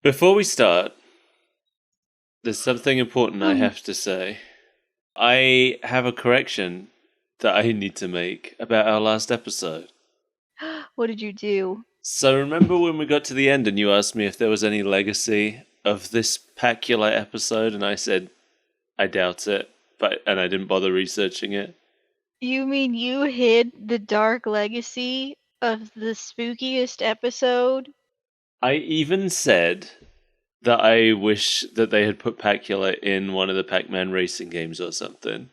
Before we start, there's something important I have to say. I have a correction that I need to make about our last episode. What did you do? So remember when we got to the end and you asked me if there was any legacy of this Pacula episode, and I said I doubt it, and I didn't bother researching it. You mean you hid the dark legacy of the spookiest episode? I even said that I wish that they had put Pacula in one of the Pac-Man racing games or something.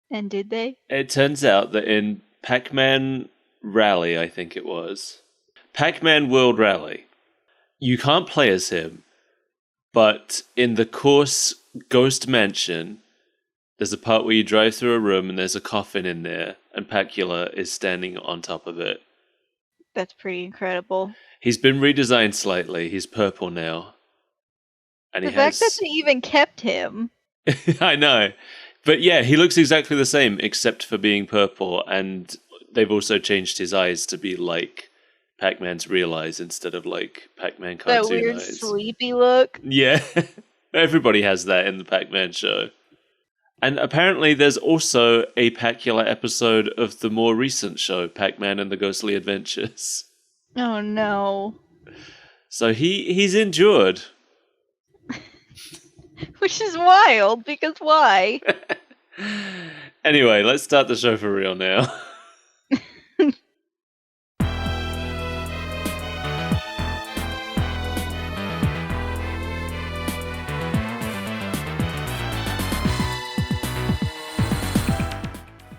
And did they? It turns out that in Pac-Man Rally, I think it was, Pac-Man World Rally, you can't play as him, but in the course Ghost Mansion, there's a part where you drive through a room and there's a coffin in there, and Pacula is standing on top of it. That's pretty incredible. He's been redesigned slightly. He's purple now. And the fact that they even kept him. I know. But yeah, he looks exactly the same, except for being purple, and they've also changed his eyes to be like Pac-Man's real eyes instead of like Pac-Man cartoon eyes. That weird sleepy look. Yeah. Everybody has that in the Pac-Man show. And apparently there's also a Pacula episode of the more recent show, Pac-Man and the Ghostly Adventures. Oh no. So he's endured. Which is wild, because why? Anyway, let's start the show for real now.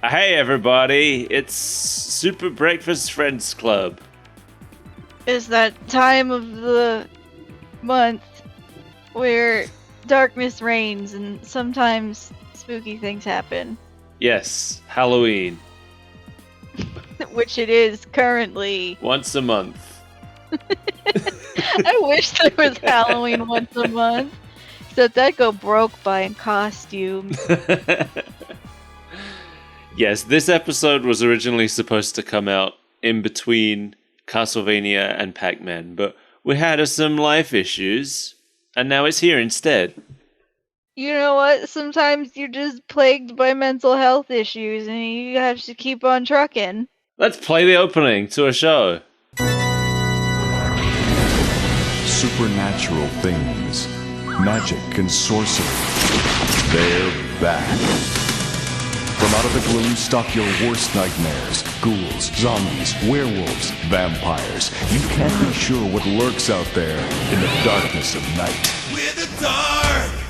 Hey everybody, it's Super Breakfast Friends Club. It's that time of the month where darkness reigns and sometimes spooky things happen. Yes, Halloween. Which it is currently. Once a month. I wish there was Halloween once a month. Except I'd go broke buying costumes. Yes, this episode was originally supposed to come out in between Castlevania and Pac-Man, but we had some life issues, and now it's here instead. You know what? Sometimes you're just plagued by mental health issues, and you have to keep on trucking. Let's play the opening to a show. Supernatural things, magic and sorcery, they're back. From out of the gloom stalk your worst nightmares. Ghouls, zombies, werewolves, vampires. You can't be sure what lurks out there in the darkness of night. We're the DarkStalkers!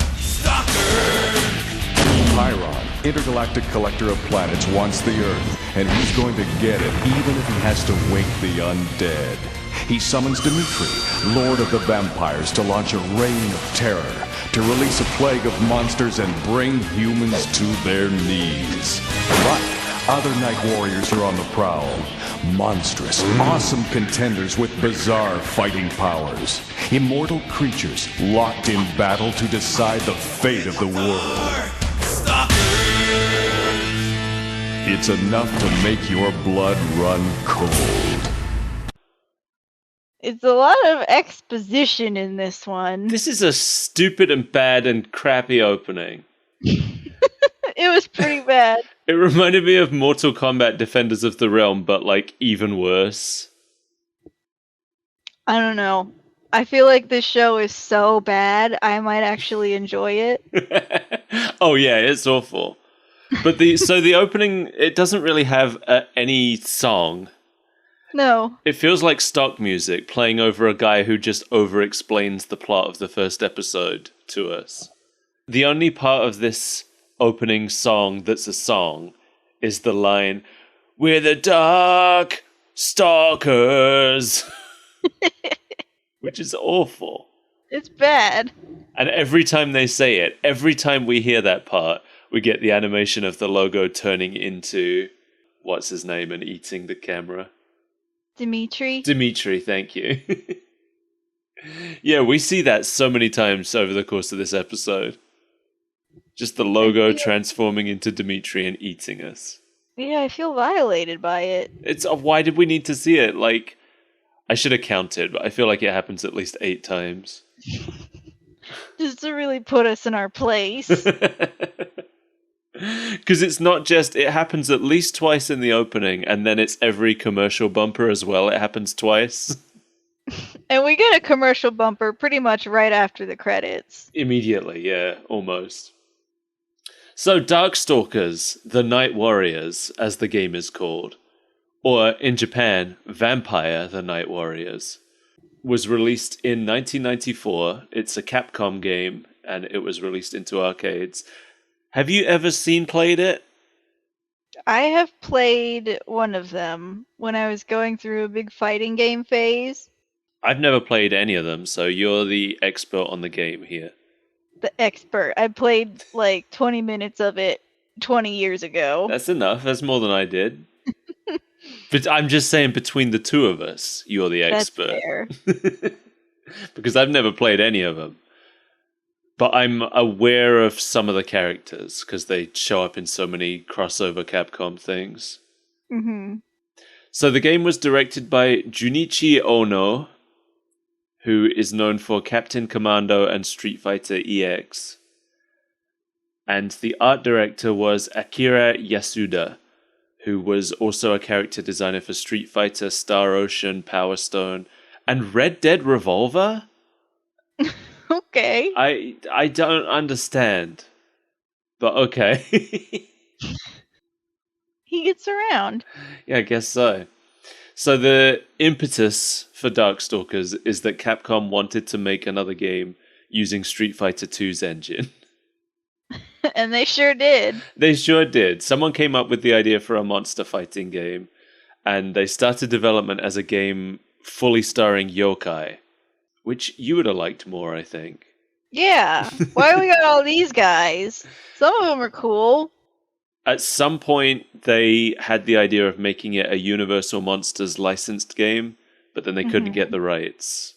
Chiron, intergalactic collector of planets, wants the Earth, and he's going to get it even if he has to wake the undead. He summons Demitri, Lord of the Vampires, to launch a reign of terror, to release a plague of monsters and bring humans to their knees. But other night warriors are on the prowl. Monstrous, awesome contenders with bizarre fighting powers. Immortal creatures locked in battle to decide the fate of the world. It's enough to make your blood run cold. It's a lot of exposition in this one. This is a stupid and bad and crappy opening. It was pretty bad. It reminded me of Mortal Kombat Defenders of the Realm, but like even worse. I don't know. I feel like this show is so bad, I might actually enjoy it. Oh yeah, it's awful. But the opening, it doesn't really have any song. No. It feels like stock music playing over a guy who just over-explains the plot of the first episode to us. The only part of this opening song that's a song is the line, "We're the DarkStalkers," which is awful. It's bad. And every time they say it, every time we hear that part, we get the animation of the logo turning into, what's his name, and eating the camera. Demitri, thank you. Yeah, we see that so many times over the course of this episode. Just the logo transforming into Demitri and eating us. Yeah, I feel violated by it. It's why did we need to see it? Like, I should have counted, but I feel like it happens at least 8 times. Just to really put us in our place. Because it's not just, it happens at least twice in the opening, and then it's every commercial bumper as well. It happens twice. And we get a commercial bumper pretty much right after the credits. Immediately, yeah, almost. So, Darkstalkers, the Night Warriors, as the game is called, or in Japan, Vampire the Night Warriors, was released in 1994. It's a Capcom game, and it was released into arcades. Have you ever played it? I have played one of them when I was going through a big fighting game phase. I've never played any of them, so you're the expert on the game here. The expert. I played like 20 minutes of it 20 years ago. That's enough. That's more than I did. But I'm just saying, between the two of us, you're the expert. That's fair. Because I've never played any of them. But I'm aware of some of the characters, because they show up in so many crossover Capcom things. Mm-hmm. So the game was directed by Junichi Ono, who is known for Captain Commando and Street Fighter EX. And the art director was Akira Yasuda, who was also a character designer for Street Fighter, Star Ocean, Power Stone, and Red Dead Revolver? Okay. I don't understand. But okay. He gets around. Yeah, I guess so. So the impetus for Darkstalkers is that Capcom wanted to make another game using Street Fighter 2's engine. And they sure did. They sure did. Someone came up with the idea for a monster fighting game, and they started development as a game fully starring yokai, which you would have liked more, I think. Yeah. Why we got all these guys? Some of them are cool. At some point, they had the idea of making it a Universal Monsters licensed game, but then they couldn't get the rights.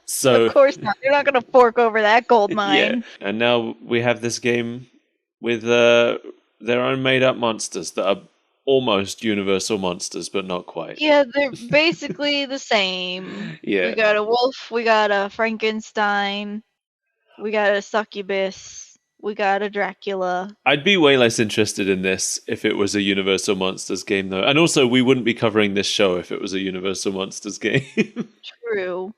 So, Of course not. They're not going to fork over that gold mine. yeah. And now we have this game with their own made-up monsters that are almost Universal Monsters, but not quite. Yeah, they're basically the same. Yeah. We got a wolf, we got a Frankenstein, we got a succubus, we got a Dracula. I'd be way less interested in this if it was a Universal Monsters game, though. And also, we wouldn't be covering this show if it was a Universal Monsters game. True.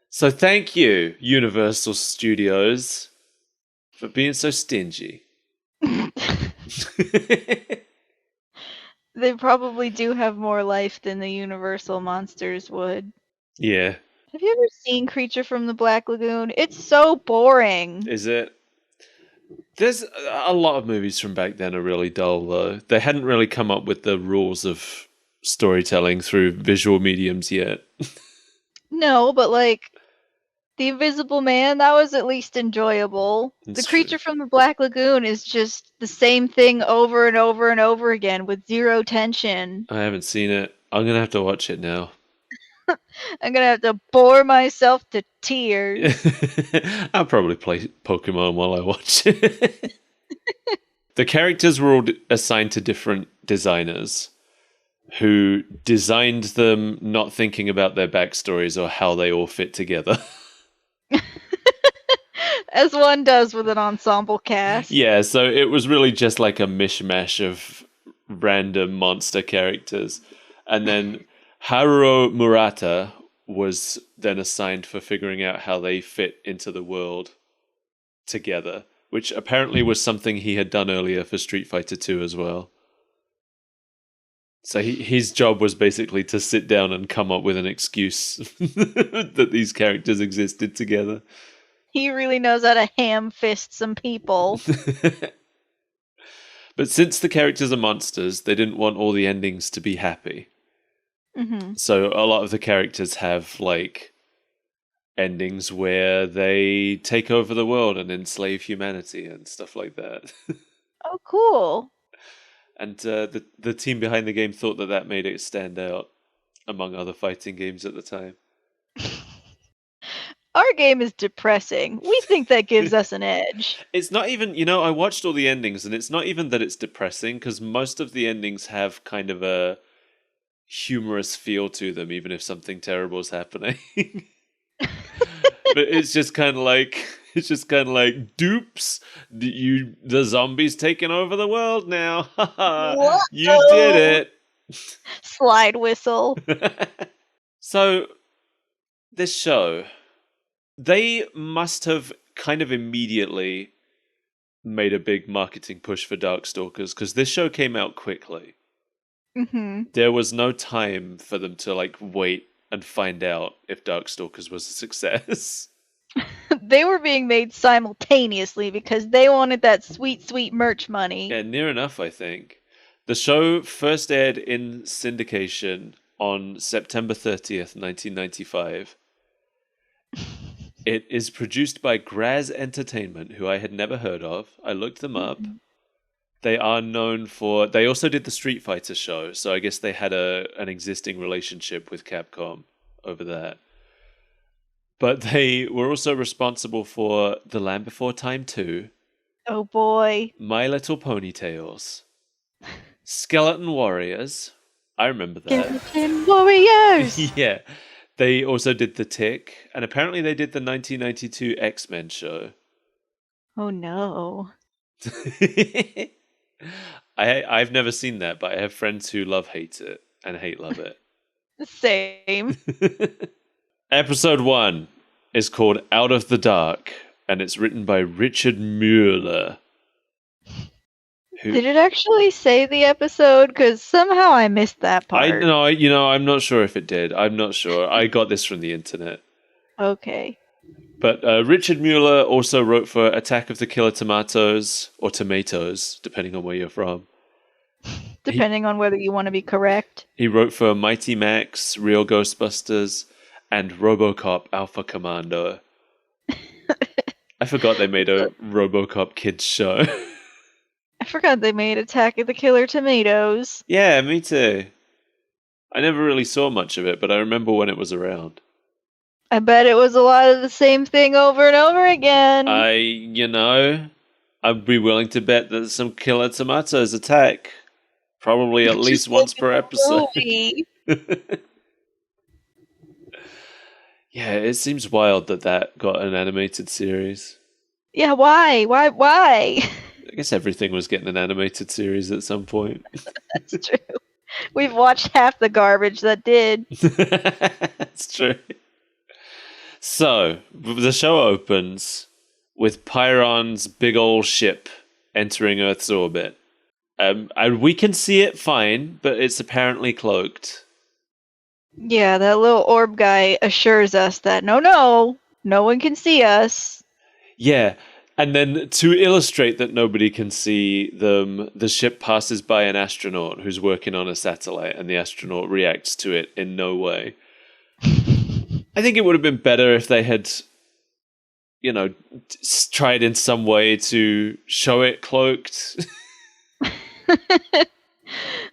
So thank you, Universal Studios, for being so stingy. They probably do have more life than the Universal monsters would. Yeah. Have you ever seen Creature from the Black Lagoon? It's so boring. Is it? There's a lot of movies from back then are really dull, though. They hadn't really come up with the rules of storytelling through visual mediums yet. No, but like The Invisible Man, that was at least enjoyable. That's The Creature from the Black Lagoon is just the same thing over and over and over again with zero tension. I haven't seen it. I'm going to have to watch it now. I'm gonna have to bore myself to tears. I'll probably play Pokemon while I watch it. The characters were all assigned to different designers who designed them not thinking about their backstories or how they all fit together. As one does with an ensemble cast. Yeah, so it was really just like a mishmash of random monster characters. And then Haruo Murata was then assigned for figuring out how they fit into the world together, which apparently was something he had done earlier for Street Fighter 2 as well. So his job was basically to sit down and come up with an excuse that these characters existed together. He really knows how to ham fist some people. But since the characters are monsters, they didn't want all the endings to be happy. Mm-hmm. So a lot of the characters have like endings where they take over the world and enslave humanity and stuff like that. Oh, cool. And the team behind the game thought that made it stand out among other fighting games at the time. Our game is depressing. We think that gives us an edge. It's not even, I watched all the endings and it's not even that it's depressing because most of the endings have kind of a humorous feel to them, even if something terrible is happening. But it's just kind of like dupes. The zombies taking over the world now. You did it. Slide whistle. So this show, they must have kind of immediately made a big marketing push for Darkstalkers, because this show came out quickly. Mm-hmm. There was no time for them to like wait and find out if Darkstalkers was a success. They were being made simultaneously because they wanted that sweet, sweet merch money. Yeah, near enough, I think. The show first aired in syndication on September 30th, 1995. It is produced by Graz Entertainment, who I had never heard of. I looked them up. They are known for... They also did the Street Fighter show, so I guess they had an existing relationship with Capcom over that. But they were also responsible for The Land Before Time 2, Oh boy. My Little Ponytails, Skeleton Warriors. I remember that. Skeleton Warriors! Yeah. They also did The Tick, and apparently they did the 1992 X-Men show. Oh no. I've never seen that, but I have friends who hate it, and love it. Same. Episode 1 is called Out of the Dark, and it's written by Richard Mueller. Did it actually say the episode? Because somehow I missed that part. I'm not sure if it did. I'm not sure. I got this from the internet. Okay. But Richard Mueller also wrote for Attack of the Killer Tomatoes, or Tomatoes, depending on where you're from. Depending on whether you want to be correct. He wrote for Mighty Max, Real Ghostbusters, and RoboCop Alpha Commando. I forgot they made a RoboCop kids show. I forgot they made Attack of the Killer Tomatoes. Yeah, me too. I never really saw much of it, but I remember when it was around. I bet it was a lot of the same thing over and over again. I'd be willing to bet that some killer tomatoes attack. Probably at least once per episode. Yeah, it seems wild that got an animated series. Yeah, why? Why? I guess everything was getting an animated series at some point. That's true. We've watched half the garbage that did. That's true. So, the show opens with Pyron's big old ship entering Earth's orbit. And we can see it fine, but it's apparently cloaked. Yeah, that little orb guy assures us that no one can see us. Yeah, and then to illustrate that nobody can see them, the ship passes by an astronaut who's working on a satellite, and the astronaut reacts to it in no way. I think it would have been better if they had, tried in some way to show it cloaked.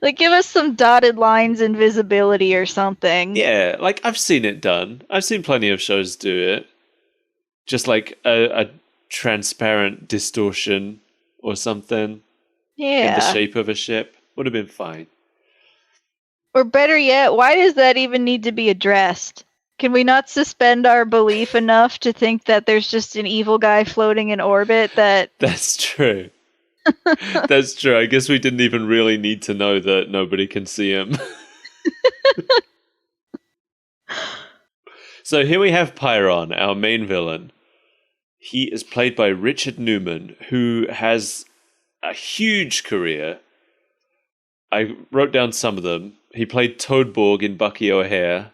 Like, give us some dotted lines and visibility or something. Yeah, like, I've seen it done. I've seen plenty of shows do it. Just like a transparent distortion or something. Yeah. In the shape of a ship. Would have been fine. Or better yet, why does that even need to be addressed? Can we not suspend our belief enough to think that there's just an evil guy floating in orbit that... That's true. That's true. I guess we didn't even really need to know that nobody can see him. So here we have Pyron, our main villain. He is played by Richard Newman, who has a huge career. I wrote down some of them. He played Toadborg in Bucky O'Hare.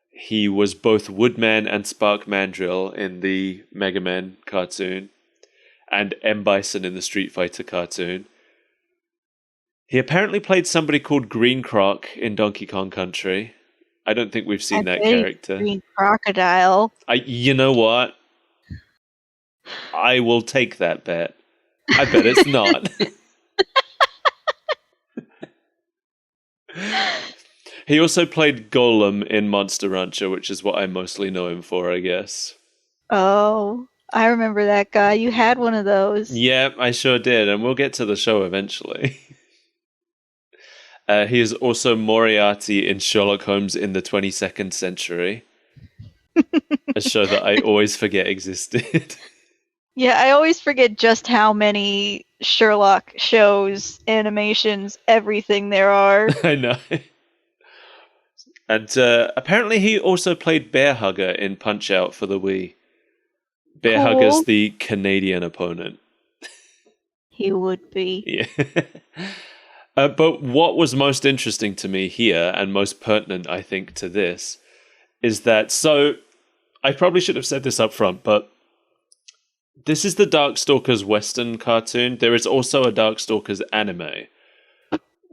He was both Woodman and Spark Mandrill in the Mega Man cartoon, and M. Bison in the Street Fighter cartoon. He apparently played somebody called Green Croc in Donkey Kong Country. I don't think we've seen that character. Green Crocodile. You know what? I will take that bet. I bet it's not. He also played Golem in Monster Rancher, which is what I mostly know him for, I guess. Oh, I remember that guy. You had one of those. Yeah, I sure did, and we'll get to the show eventually. He is also Moriarty in Sherlock Holmes in the 22nd Century, a show that I always forget existed. Yeah, I always forget just how many Sherlock shows, animations, everything there are. I know. And apparently he also played Bear Hugger in Punch-Out for the Wii. Bear Cool. Hugger's the Canadian opponent. He would be. Yeah. But what was most interesting to me here, and most pertinent, I think, to this, is that, so, I probably should have said this up front, but this is the Darkstalkers Western cartoon. There is also a Darkstalkers anime.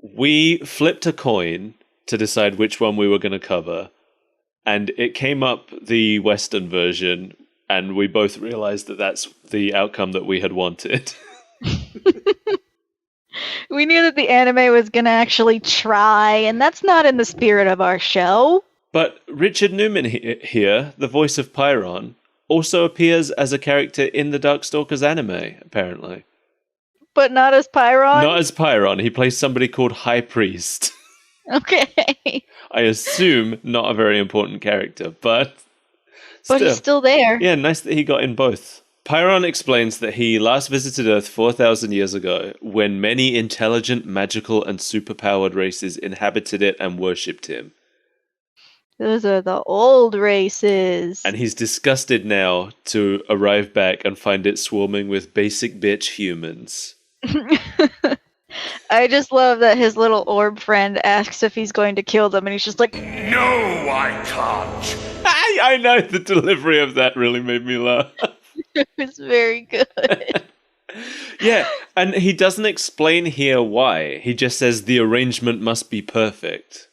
We flipped a coin to decide which one we were going to cover, and it came up the Western version, and we both realized that that's the outcome that we had wanted. We knew that the anime was going to actually try, and that's not in the spirit of our show. But Richard Newman here, the voice of Pyron, also appears as a character in the Darkstalkers anime, apparently. But not as Pyron? Not as Pyron. He plays somebody called High Priest. Okay. I assume not a very important character, but still. But he's still there. Yeah, nice that he got in both. Pyron explains that he last visited Earth 4,000 years ago when many intelligent, magical, and superpowered races inhabited it and worshipped him. Those are the old races. And he's disgusted now to arrive back and find it swarming with basic bitch humans. I just love that his little orb friend asks if he's going to kill them, and he's just like, No, I can't. I know, the delivery of that really made me laugh. it was very good. Yeah, and he doesn't explain here why. He just says the arrangement must be perfect.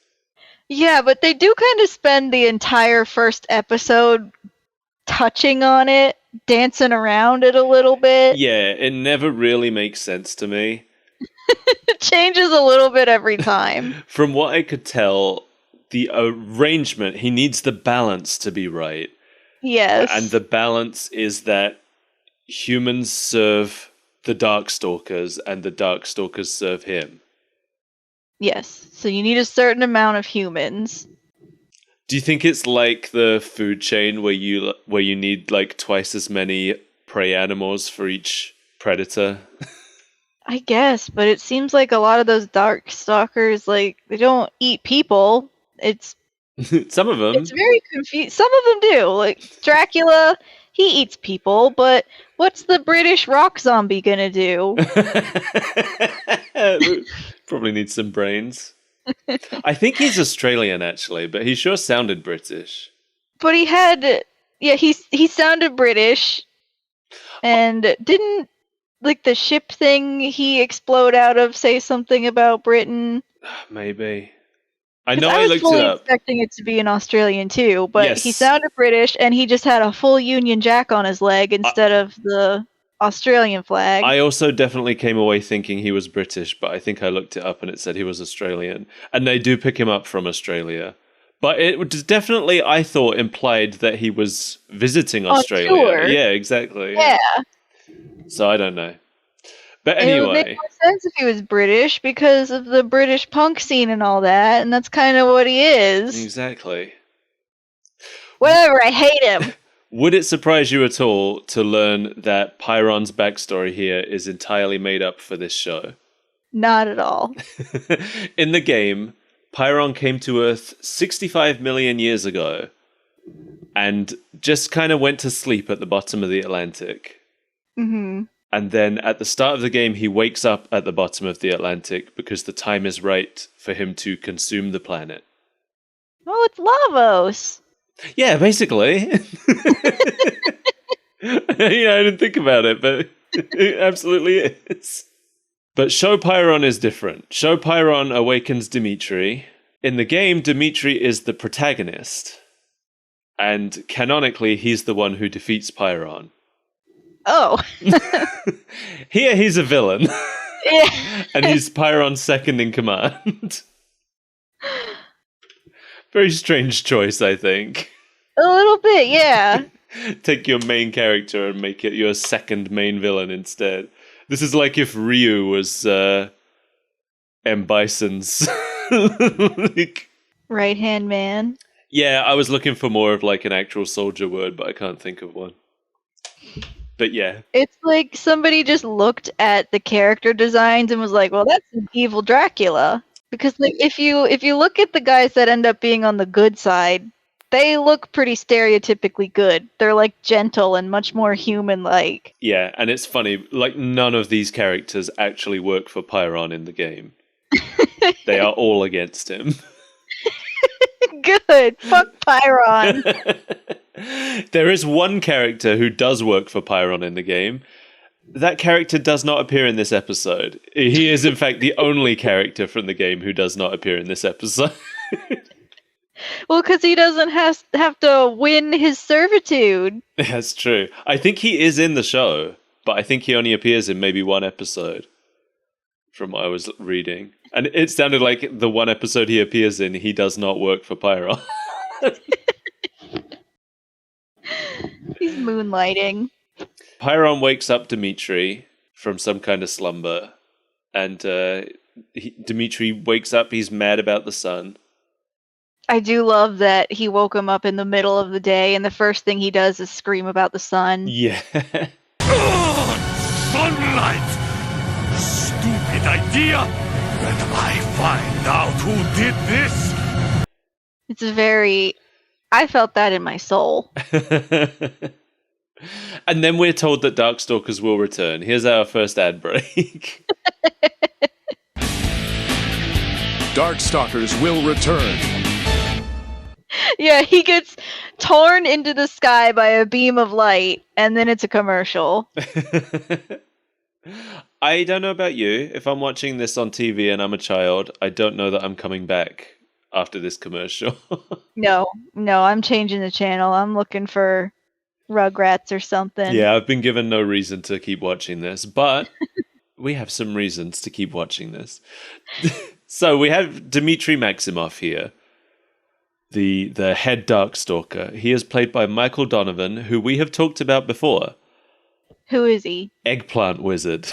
Yeah, but they do kind of spend the entire first episode touching on it, dancing around it a little bit. Yeah, it never really makes sense to me. It changes a little bit every time. From what I could tell, the arrangement, he needs the balance to be right. Yes. And the balance is that humans serve the Darkstalkers and the Darkstalkers serve him. Yes. So you need a certain amount of humans. Do you think it's like the food chain where you need like twice as many prey animals for each predator? I guess, but it seems like a lot of those Darkstalkers, like, they don't eat people. It's Some of them. It's very confusing. Some of them do. Like Dracula, he eats people, but what's the British rock zombie gonna do? Probably needs some brains. I think he's Australian, actually, but he sure sounded British. But he had, yeah, he sounded British, and didn't, like, the ship thing he explode out of say something about Britain? Maybe. I know I I was looked fully it up. expecting it to be an Australian too, but Yes. he sounded British, and he just had a full Union Jack on his leg instead of the Australian flag. I also definitely came away thinking he was British, but I think I looked it up and it said he was Australian. And they do pick him up from Australia. But it was definitely, I thought, implied that he was visiting On Australia. tour. Yeah, exactly. Yeah. So I don't know. But And it would make anyway, more sense if he was British because of the British punk scene and all that, and that's kind of what he is. exactly. Whatever, I hate him. Would it surprise you at all to learn that Pyron's backstory here is entirely made up for this show? Not at all. In the game, Pyron came to Earth 65 million years ago and just kind of went to sleep at the bottom of the Atlantic. Hmm. And then at the start of the game, he wakes up at the bottom of the Atlantic because the time is right for him to consume the planet. Oh, it's Lavos. Yeah, basically. I didn't think about it, but it absolutely is. But Show Pyron is different. Show Pyron awakens Demitri. In the game, Demitri is the protagonist. And canonically, he's the one who defeats Pyron. Oh. Here, he's a villain. Yeah. And he's Pyron's second in command. Very strange choice, I think. A little bit, yeah. Take your main character and make it your second main villain instead. This is like if Ryu was M. Bison's Like, Right-hand man. yeah, I was looking for more of like an actual soldier word, but I can't think of one. But yeah. It's like somebody just looked at the character designs and was like, "Well, that's an evil Dracula." Because like if you look at the guys that end up being on the good side, they look pretty stereotypically good. They're like gentle and much more human-like. Yeah, and it's funny, like none of these characters actually work for Pyron in the game. They are all against him. Good. Fuck Pyron. There is one character who does work for Pyron in the game. That character does not appear in this episode. He is, in fact, the only character from the game who does not appear in this episode. Well, because he doesn't have to win his servitude. That's true. I think he is in the show, but I think he only appears in maybe one episode from what I was reading. And it sounded like the one episode he appears in, he does not work for Pyron. He's moonlighting. Pyron wakes up Demitri from some kind of slumber, and Demitri wakes up, he's mad about the sun. I do love that he woke him up in the middle of the day, and the first thing he does is scream about the sun. Yeah. Sunlight! Stupid idea! When I find out who did this! It's very... I felt that in my soul. And then we're told that Darkstalkers will return. Here's our first ad break. Darkstalkers will return. Yeah, he gets torn into the sky by a beam of light, and then it's a commercial. I don't know about you. If I'm watching this on TV and I'm a child, I don't know that I'm coming back after this commercial. No, I'm changing the channel. I'm looking for Rugrats or something. Yeah, I've been given no reason to keep watching this, but we have some reasons to keep watching this. So we have Dmitry Maximoff here, the head Darkstalker. He is played by Michael Donovan, who we have talked about before. Who is he? Eggplant Wizard.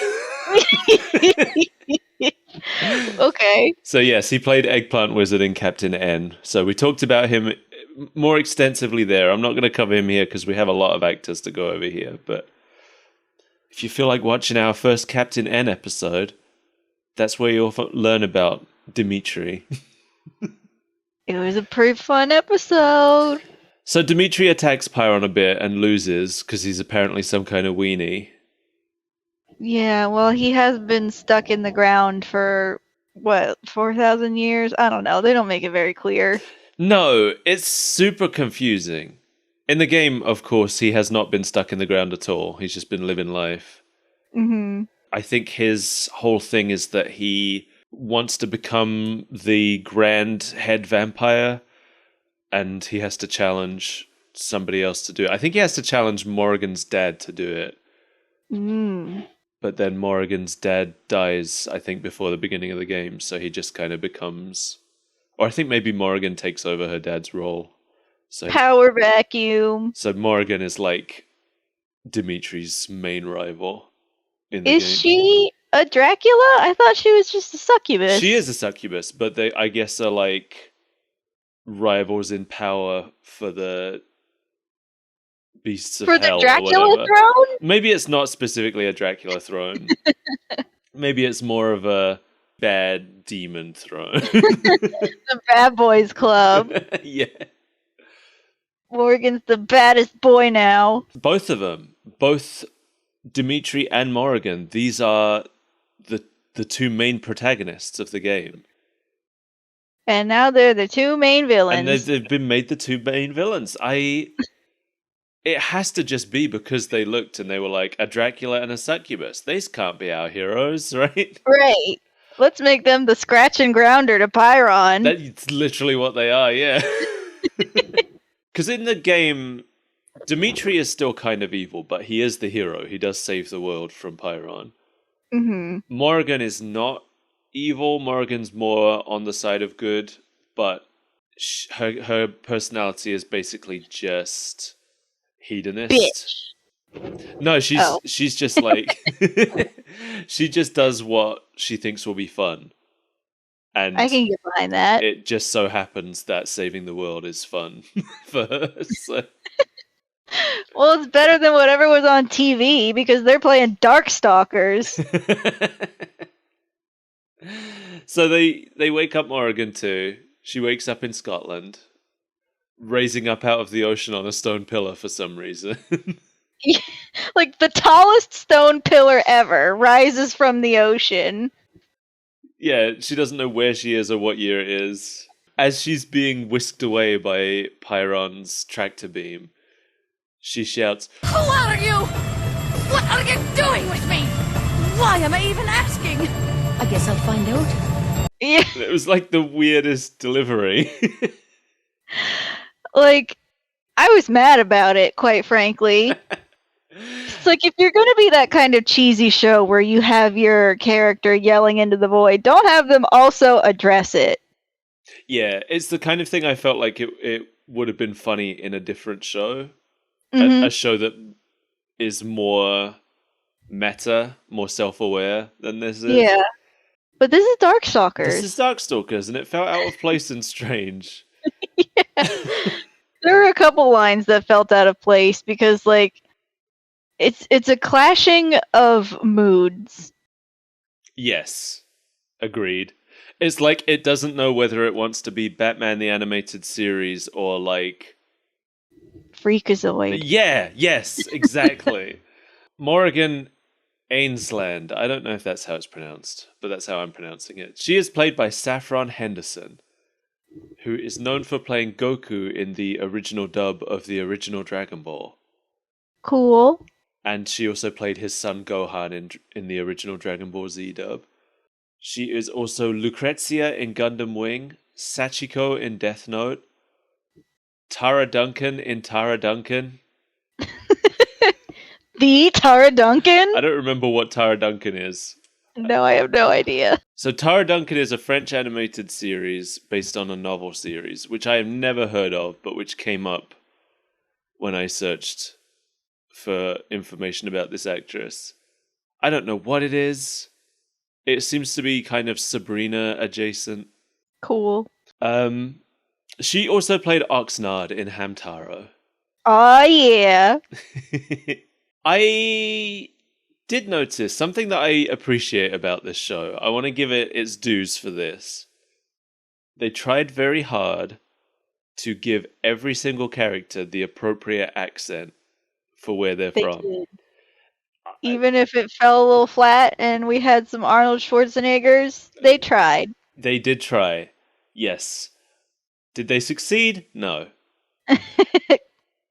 Okay. So yes, he played Eggplant Wizard in Captain N. So we talked about him more extensively there. I'm not going to cover him here because we have a lot of actors to go over here. But if you feel like watching our first Captain N episode, that's where you'll learn about Demitri. It was a pretty fun episode. So Demitri attacks Pyron a bit and loses because he's apparently some kind of weenie. Yeah, well, he has been stuck in the ground for, 4,000 years? I don't know. They don't make it very clear. No, it's super confusing. In the game, of course, he has not been stuck in the ground at all. He's just been living life. Mm-hmm. I think his whole thing is that he wants to become the grand head vampire, and he has to challenge somebody else to do it. I think he has to challenge Morrigan's dad to do it. Mm. But then Morrigan's dad dies, I think, before the beginning of the game, so he just kind of becomes... Or I think maybe Morrigan takes over her dad's role. So, Power vacuum. so Morrigan is like Dimitri's main rival in the game. Is she a Dracula? I thought she was just a succubus. She is a succubus, but they, I guess, are like rivals in power for the beasts of For hell the or Dracula whatever. throne? Maybe it's not specifically a Dracula throne. Maybe it's more of a bad demon throne. The Bad Boys Club. Yeah. Morgan's the baddest boy now. Both of them, both Demitri and Morrigan, these are the two main protagonists of the game. And now they're the two main villains. And they've been made the two main villains. It has to just be because they looked and they were like, a Dracula and a succubus. These can't be our heroes, right? Right. Let's make them the scratch and grounder to Pyron. That's literally what they are, yeah. Because in the game, Demitri is still kind of evil, but he is the hero. He does save the world from Pyron. Mm-hmm. Morrigan is not evil. Morrigan's more on the side of good, but her personality is basically just hedonist. Bitch. No, she's just like she just does what she thinks will be fun. And I can get behind that. it just so happens that saving the world is fun for her. So. Well, it's better than whatever was on TV because they're playing Darkstalkers. So they wake up Morrigan too. She wakes up in Scotland, raising up out of the ocean on a stone pillar for some reason. Like the tallest stone pillar ever rises from the ocean. Yeah, she doesn't know where she is or what year it is. As she's being whisked away by Pyron's tractor beam, she shouts, Who are you? What are you doing with me? Why am I even asking? I guess I'll find out. Yeah, It was like the weirdest delivery. like I was mad about it, quite frankly. It's like if you're going to be that kind of cheesy show where you have your character yelling into the void, don't have them also address it. Yeah, it's the kind of thing I felt like it would have been funny in a different show. Mhm. A show that is more meta, more self-aware than this is. Yeah. But this is Darkstalkers. This is Darkstalkers, and it felt out of place and strange. There were a couple lines that felt out of place because, like, it's a clashing of moods. Yes, agreed. It's like it doesn't know whether it wants to be Batman the Animated Series or like... Freakazoid. Yeah, yes, exactly. Morrigan Ainsland. I don't know if that's how it's pronounced, but that's how I'm pronouncing it. She is played by Saffron Henderson, who is known for playing Goku in the original dub of the original Dragon Ball. Cool. And she also played his son Gohan in the original Dragon Ball Z dub. She is also Lucrezia in Gundam Wing, Sachiko in Death Note, Tara Duncan in Tara Duncan. The Tara Duncan? I don't remember what Tara Duncan is. No, I have no idea. So Tara Duncan is a French animated series based on a novel series, which I have never heard of, but which came up when I searched for information about this actress. I don't know what it is. It seems to be kind of Sabrina adjacent. Cool. She also played Oxnard in Hamtaro. Oh, yeah. I did notice something that I appreciate about this show. I want to give it its dues for this. They tried very hard to give every single character the appropriate accent for where they're They from. did. Even if it fell a little flat and we had some Arnold Schwarzeneggers, they tried. They did try. Yes. Did they succeed? No.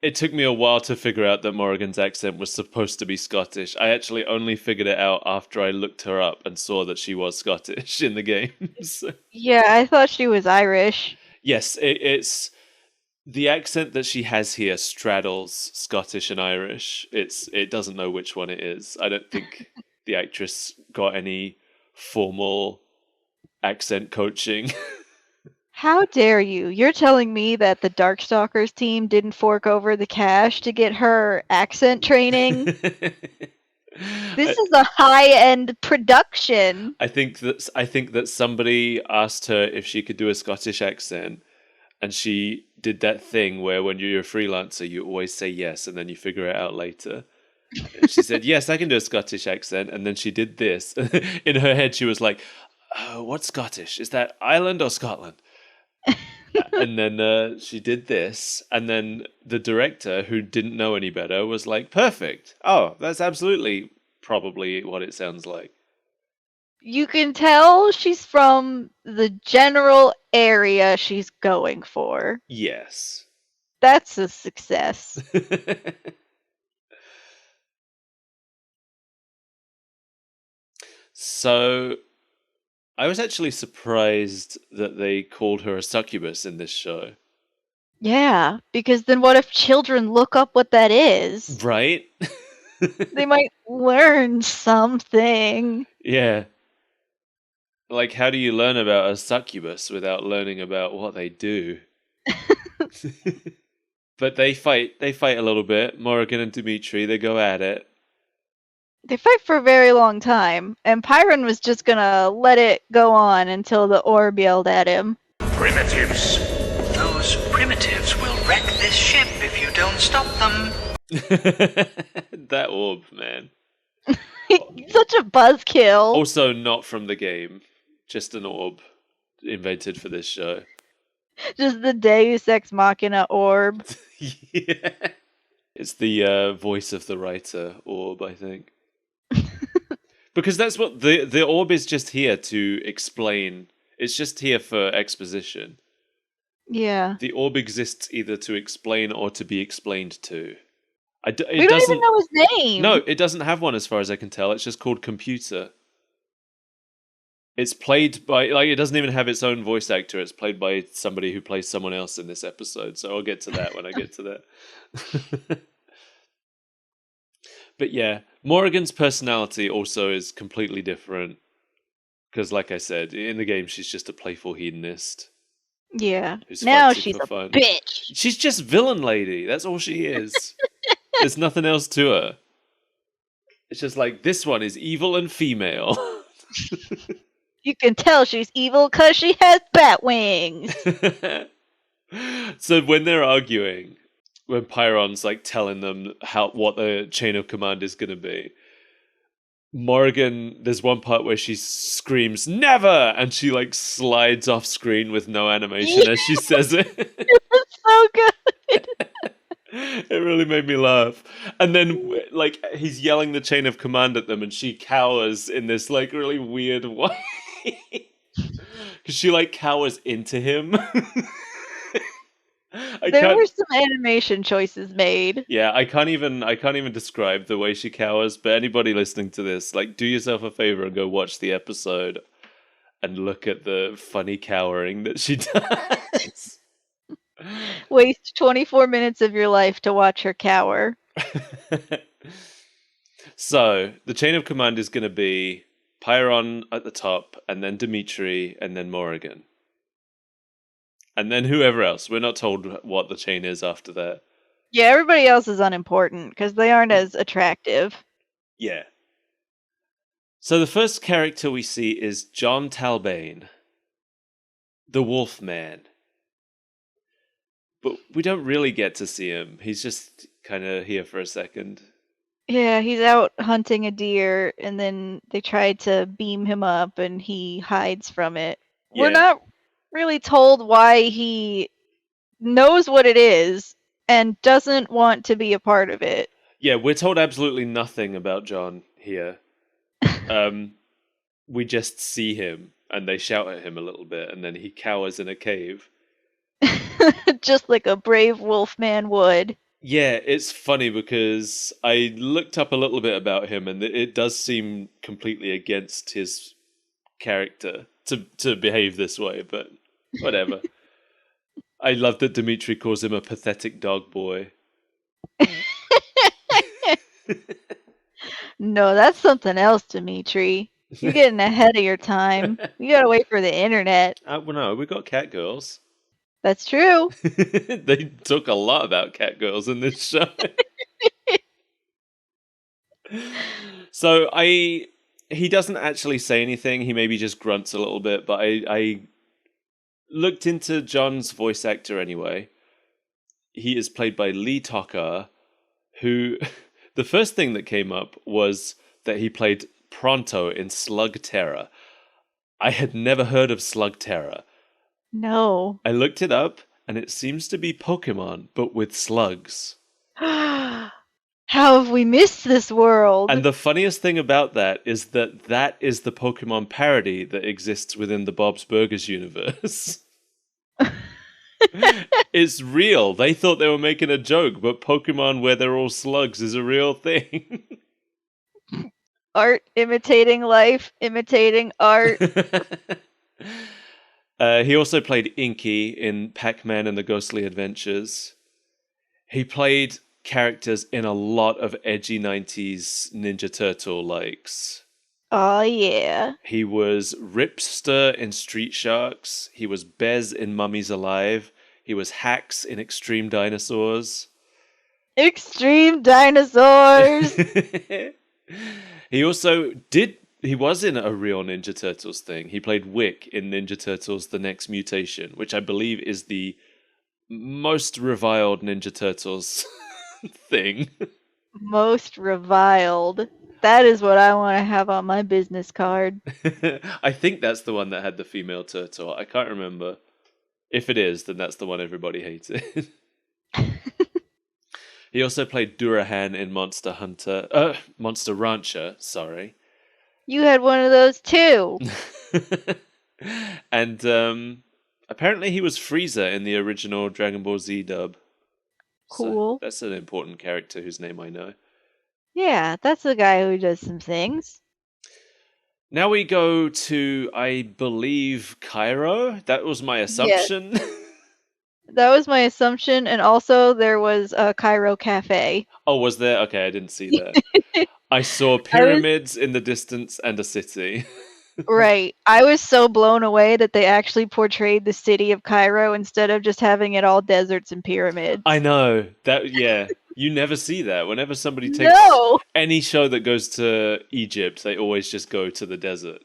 It took me a while to figure out that Morrigan's accent was supposed to be Scottish. I actually only figured it out after I looked her up and saw that she was Scottish in the games. Yeah, I thought she was Irish. Yes, it's the accent that she has here straddles Scottish and Irish. It doesn't know which one it is. I don't think the actress got any formal accent coaching. How dare you? You're telling me that the Darkstalkers team didn't fork over the cash to get her accent training? This is a high-end production. I think that somebody asked her if she could do a Scottish accent, and she did that thing where when you're a freelancer, you always say yes, and then you figure it out later. And she said, "Yes, I can do a Scottish accent," and then she did this. In her head, she was like, "What's Scottish? Is that Ireland or Scotland?" And then she did this, and then the director, who didn't know any better, was like, "Perfect. Oh, that's absolutely probably what it sounds like." You can tell she's from the general area she's going for. Yes. That's a success. So, I was actually surprised that they called her a succubus in this show. Yeah, because then what if children look up what that is? Right? They might learn something. Yeah. Like, how do you learn about a succubus without learning about what they do? But they fight a little bit. Morrigan and Demitri, they go at it. They fight for a very long time, and Pyron was just gonna let it go on until the orb yelled at him. Primitives. Those primitives will wreck this ship if you don't stop them. That orb, man. Such a buzzkill. Also not from the game. Just an orb invented for this show. Just the Deus Ex Machina orb. Yeah. It's the voice of the writer orb, I think. Because that's what the orb is, just here to explain. It's just here for exposition. Yeah. The orb exists either to explain or to be explained to. We don't even know his name. No, it doesn't have one as far as I can tell. It's just called Computer. It's played by, it doesn't even have its own voice actor. It's played by somebody who plays someone else in this episode. So I'll get to that when I get to that. But yeah, Morrigan's personality also is completely different. Because like I said, in the game, she's just a playful hedonist. Yeah. Who's Now fighting she's for a fun. bitch. She's just villain lady. That's all she is. There's nothing else to her. It's just like, this one is evil and female. You can tell she's evil because she has bat wings. So when they're arguing, when Pyron's like telling them what the chain of command is going to be, Morrigan, there's one part where she screams "never" and she like slides off screen with no animation as she says it. It's so good. It really made me laugh. And then like he's yelling the chain of command at them and she cowers in this like really weird way. Because she like cowers into him. There were some animation choices made. Yeah, I can't even describe the way she cowers, but anybody listening to this, like, do yourself a favor and go watch the episode and look at the funny cowering that she does. Waste 24 minutes of your life to watch her cower. So, the chain of command is going to be Pyron at the top, and then Demitri, and then Morrigan. And then whoever else. We're not told what the chain is after that. Yeah, everybody else is unimportant because they aren't as attractive. Yeah. So the first character we see is John Talbane, the Wolfman. But we don't really get to see him. He's just kind of here for a second. Yeah, he's out hunting a deer, and then they try to beam him up, and he hides from it. Yeah. We're not really told why he knows what it is and doesn't want to be a part of it. Yeah, we're told absolutely nothing about John here. We just see him, and they shout at him a little bit, and then he cowers in a cave. Just like a brave wolfman would. Yeah, it's funny because I looked up a little bit about him, and it does seem completely against his character to behave this way, but whatever. I love that Demitri calls him a pathetic dog boy. No, that's something else, Demitri. You're getting ahead of your time. You gotta wait for the internet. Well, no, we got cat girls. That's true. They talk a lot about cat girls in this show. So he doesn't actually say anything. He maybe just grunts a little bit, but I looked into John's voice actor anyway. He is played by Lee Tocker, who the first thing that came up was that he played Pronto in Slug Terror. I had never heard of Slug Terror. No. I looked it up, and it seems to be Pokemon, but with slugs. How have we missed this world? And the funniest thing about that is that is the Pokemon parody that exists within the Bob's Burgers universe. It's real. They thought they were making a joke, but Pokemon where they're all slugs is a real thing. Art imitating life, imitating art. He also played Inky in Pac-Man and the Ghostly Adventures. He played characters in a lot of edgy 90s Ninja Turtle likes. Oh, yeah. He was Ripster in Street Sharks. He was Bez in Mummies Alive. He was Hax in Extreme Dinosaurs. Extreme Dinosaurs! He also did. He was in a real Ninja Turtles thing. He played Wick in Ninja Turtles: The Next Mutation, which I believe is the most reviled Ninja Turtles thing. Most reviled. That is what I want to have on my business card. I think that's the one that had the female turtle. I can't remember. If it is, then that's the one everybody hated. He also played Durahan in Monster Rancher, sorry. You had one of those too. And apparently he was Frieza in the original Dragon Ball Z dub. Cool. So that's an important character whose name I know. Yeah, that's the guy who does some things. Now we go to, I believe, Cairo. That was my assumption. That was my assumption, and also there was a Cairo Cafe. Oh, was there? Okay, I didn't see that. I saw pyramids in the distance and a city. Right. I was so blown away that they actually portrayed the city of Cairo instead of just having it all deserts and pyramids. I know. Yeah. You never see that. Whenever somebody takes No! any show that goes to Egypt, they always just go to the desert.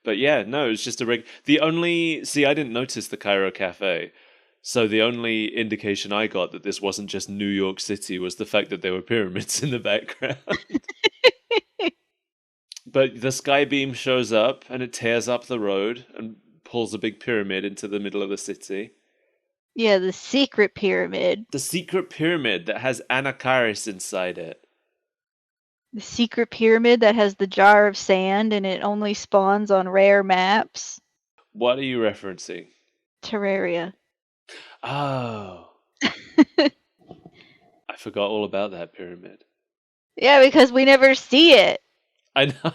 But yeah, no, it's just I didn't notice the Cairo Cafe. So the only indication I got that this wasn't just New York City was the fact that there were pyramids in the background. But the sky beam shows up and it tears up the road and pulls a big pyramid into the middle of the city. Yeah, the secret pyramid. The secret pyramid that has Anakaris inside it. The secret pyramid that has the jar of sand and it only spawns on rare maps. What are you referencing? Terraria. Oh. I forgot all about that pyramid. Yeah, because we never see it. I know.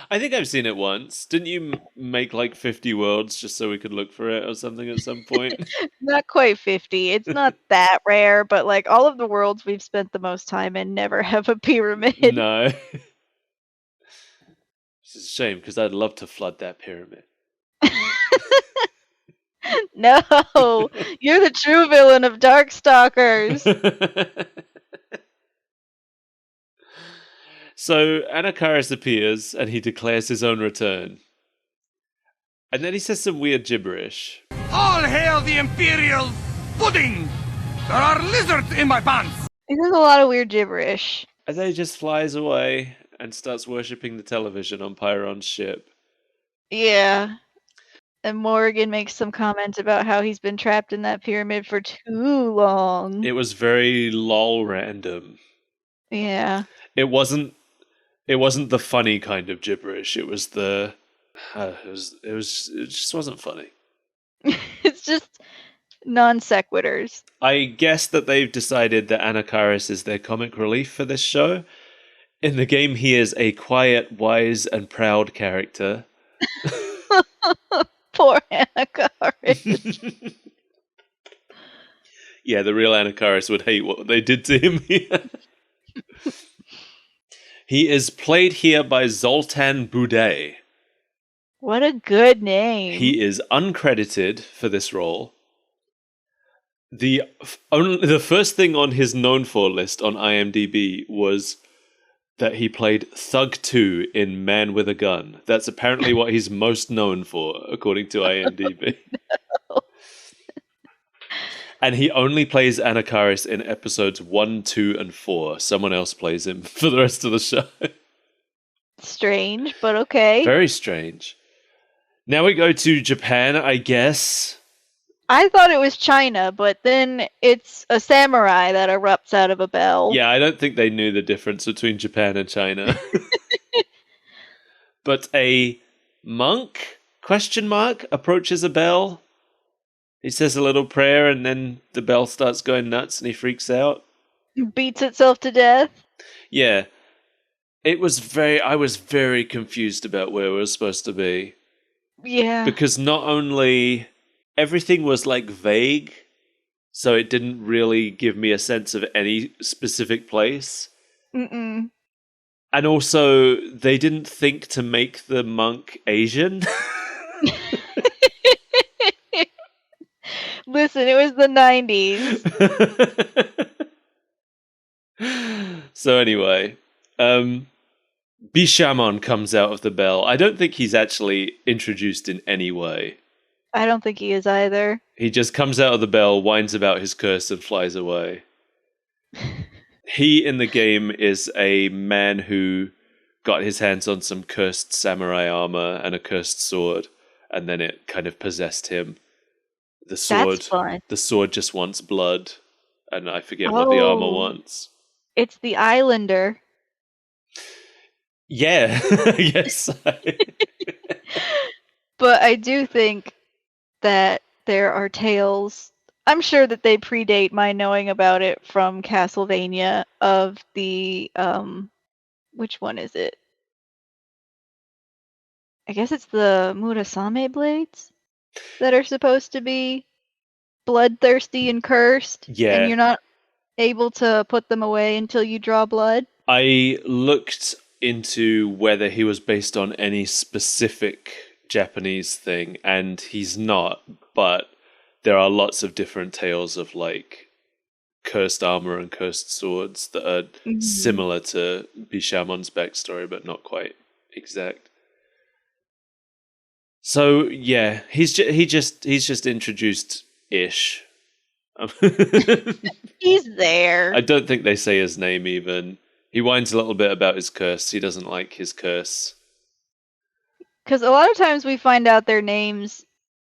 I think I've seen it once. Didn't you make like 50 worlds just so we could look for it or something at some point? Not quite 50. It's not that rare, but like all of the worlds we've spent the most time in never have a pyramid. No. It's a shame because I'd love to flood that pyramid. No, you're the true villain of Darkstalkers. So Anakaris appears and he declares his own return. And then he says some weird gibberish. All hail the Imperial pudding! There are lizards in my pants! He says a lot of weird gibberish. And then he just flies away and starts worshipping the television on Pyron's ship. Yeah. And Morrigan makes some comments about how he's been trapped in that pyramid for too long. It was very lol random. Yeah. It wasn't the funny kind of gibberish. It was it just wasn't funny. It's just non sequiturs. I guess that they've decided that Anakaris is their comic relief for this show. In the game, he is a quiet, wise, and proud character. Poor Anakaris. Yeah, the real Anakaris would hate what they did to him here. He is played here by Zoltan Boudet. What a good name. He is uncredited for this role. The first thing on his known for list on IMDb was that he played Thug 2 in Man with a Gun. That's apparently what he's most known for, according to IMDb. No. And he only plays Anakaris in episodes 1, 2, and 4. Someone else plays him for the rest of the show. Strange, but okay. Very strange. Now we go to Japan, I guess. I thought it was China, but then it's a samurai that erupts out of a bell. Yeah, I don't think they knew the difference between Japan and China. But a monk, approaches a bell. He says a little prayer and then the bell starts going nuts and he freaks out. Beats itself to death. Yeah. I was very confused about where we were supposed to be. Yeah. Because not only everything was like vague, so it didn't really give me a sense of any specific place. Mm-mm. And also, they didn't think to make the monk Asian. Listen, it was the 90s. So anyway, Bishamon comes out of the bell. I don't think he's actually introduced in any way. I don't think he is either. He just comes out of the bell, whines about his curse, and flies away. He, in the game, is a man who got his hands on some cursed samurai armor and a cursed sword, and then it kind of possessed him. The That's fun. The sword just wants blood, and I forget what the armor wants. It's the Islander. Yeah, yes. But I do think that there are tales. I'm sure that they predate my knowing about it from Castlevania of the which one is it? I guess it's the Murasame blades that are supposed to be bloodthirsty and cursed. Yeah. And you're not able to put them away until you draw blood. I looked into whether he was based on any specific Japanese thing, and he's not, but there are lots of different tales of like cursed armor and cursed swords that are similar to Bishamon's backstory, but not quite exact. So yeah, he's just introduced ish. He's there. I don't think they say his name even. He whines a little bit about his curse. He doesn't like his curse. Because a lot of times we find out their names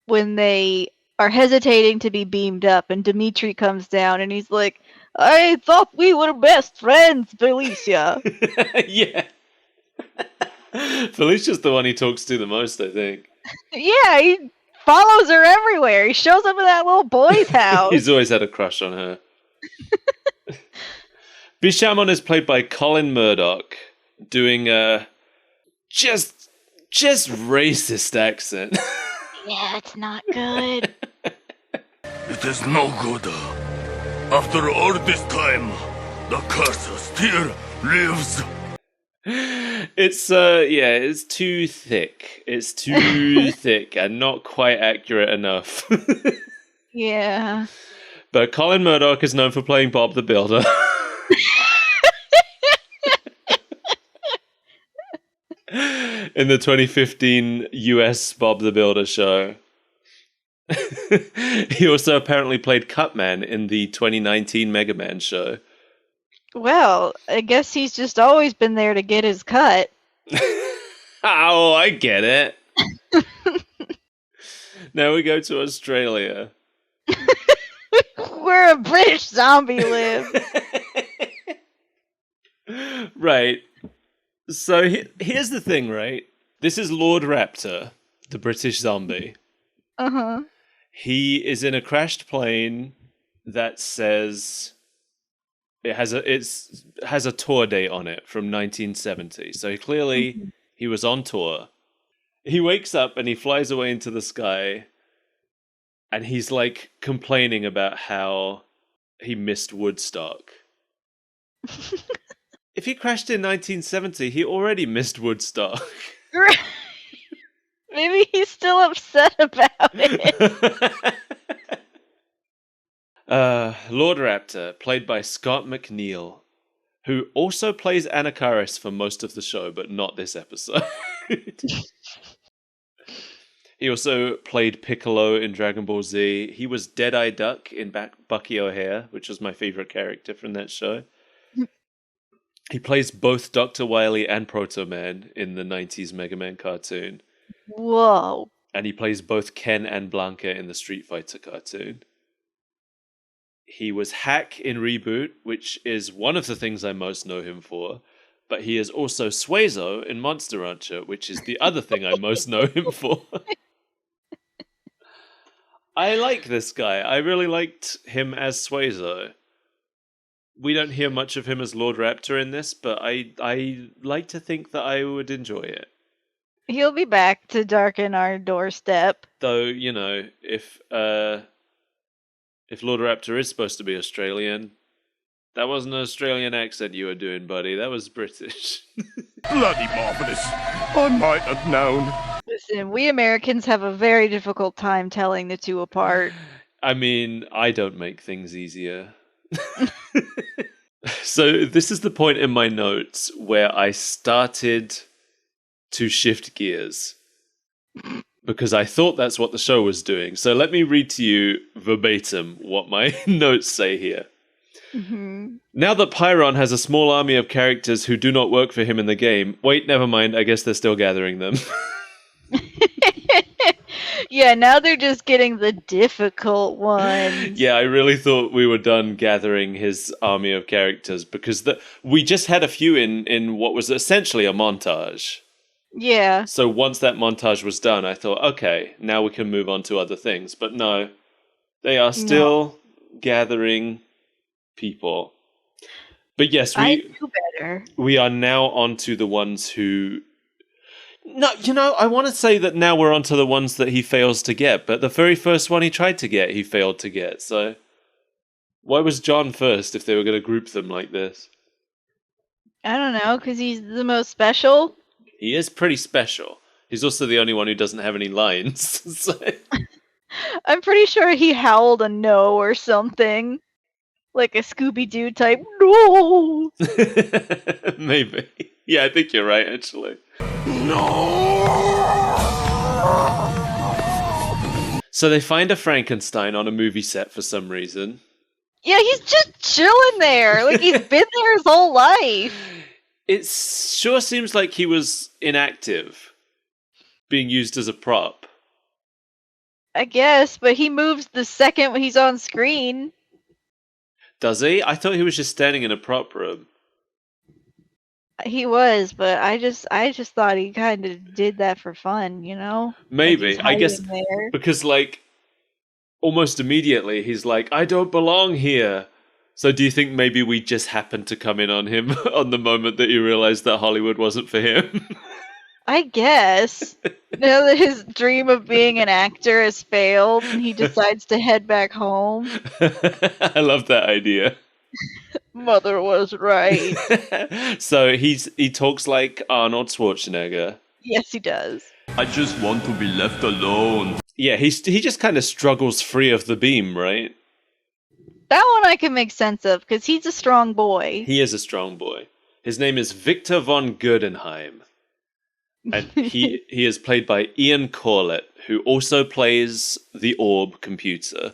when they are hesitating to be beamed up, and Demitri comes down and he's like, I thought we were best friends, Felicia. Yeah. Felicia's the one he talks to the most, I think. Yeah, he follows her everywhere. He shows up at that little boy's house. He's always had a crush on her. Bishamon is played by Colin Murdoch, doing a just racist accent. Yeah, it's not good. It is no good. After all this time, the curse still lives. It's too thick. It's too thick and not quite accurate enough. Yeah. But Colin Murdoch is known for playing Bob the Builder. In the 2015 US Bob the Builder show. He also apparently played Cutman in the 2019 Mega Man show. Well, I guess he's just always been there to get his cut. Oh, I get it. Now we go to Australia. Where a British zombie lives. Right. So here's the thing, right? This is Lord Raptor, the British zombie. Uh-huh. He is in a crashed plane that says it has a tour date on it from 1970. So clearly he was on tour. He wakes up and he flies away into the sky, and he's like complaining about how he missed Woodstock. If he crashed in 1970, he already missed Woodstock. Maybe he's still upset about it. Lord Raptor, played by Scott McNeil, who also plays Anakaris for most of the show, but not this episode. He also played Piccolo in Dragon Ball Z. He was Deadeye Duck in Bucky O'Hare, which was my favorite character from that show. He plays both Dr. Wily and Proto Man in the 90s Mega Man cartoon. Whoa. And he plays both Ken and Blanca in the Street Fighter cartoon. He was Hack in Reboot, which is one of the things I most know him for. But he is also Suezo in Monster Rancher, which is the other thing I most know him for. I like this guy. I really liked him as Suezo. We don't hear much of him as Lord Raptor in this, but I like to think that I would enjoy it. He'll be back to darken our doorstep. Though, you know, if Lord Raptor is supposed to be Australian, that wasn't an Australian accent you were doing, buddy. That was British. Bloody marvelous. I might have known. Listen, we Americans have a very difficult time telling the two apart. I mean, I don't make things easier. So this is the point in my notes where I started to shift gears because I thought that's what the show was doing. So let me read to you verbatim what my notes say here. Mm-hmm. Now that Pyron has a small army of characters who do not work for him in the game, wait, never mind, I guess they're still gathering them. Yeah, now they're just getting the difficult ones. Yeah, I really thought we were done gathering his army of characters because we just had a few in what was essentially a montage. Yeah. So once that montage was done, I thought, okay, now we can move on to other things. But no, they are still gathering people. But yes, I knew better. we are now on to the ones who... No, I want to say that now we're on to the ones that he fails to get, but the very first one he tried to get, he failed to get. So why was John first if they were going to group them like this? I don't know, because he's the most special. He is pretty special. He's also the only one who doesn't have any lines. So... I'm pretty sure he howled a no or something. Like a Scooby-Doo type, no! Maybe. Yeah, I think you're right, actually. So they find a Frankenstein on a movie set for some reason. Yeah, he's just chilling there. Like, he's been there his whole life. It sure seems like he was inactive, being used as a prop. I guess, but he moves the second he's on screen. Does he? I thought he was just standing in a prop room. He was, but I just thought he kind of did that for fun, Maybe. Like I guess there. because, almost immediately, he's like, I don't belong here. So do you think maybe we just happened to come in on him on the moment that he realized that Hollywood wasn't for him? I guess. Now that his dream of being an actor has failed and he decides to head back home. I love that idea. Mother was right. So he talks like Arnold Schwarzenegger. Yes, he does. I just want to be left alone. Yeah, he just kind of struggles free of the beam, right? That one I can make sense of, because he's a strong boy. He is a strong boy. His name is Victor von Guggenheim. And he is played by Ian Corlett, who also plays the Orb computer.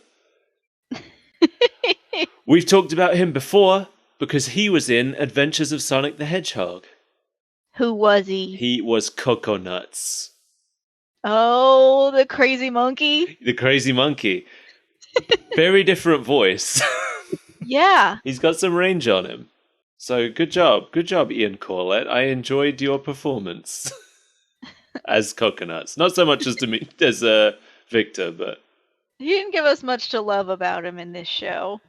We've talked about him before, because he was in Adventures of Sonic the Hedgehog. Who was he? He was Coconuts. Oh, the crazy monkey? The crazy monkey. Very different voice. Yeah. He's got some range on him. So good job, Ian Corlett. I enjoyed your performance as Coconuts. Not so much as Victor, but He didn't give us much to love about him in this show.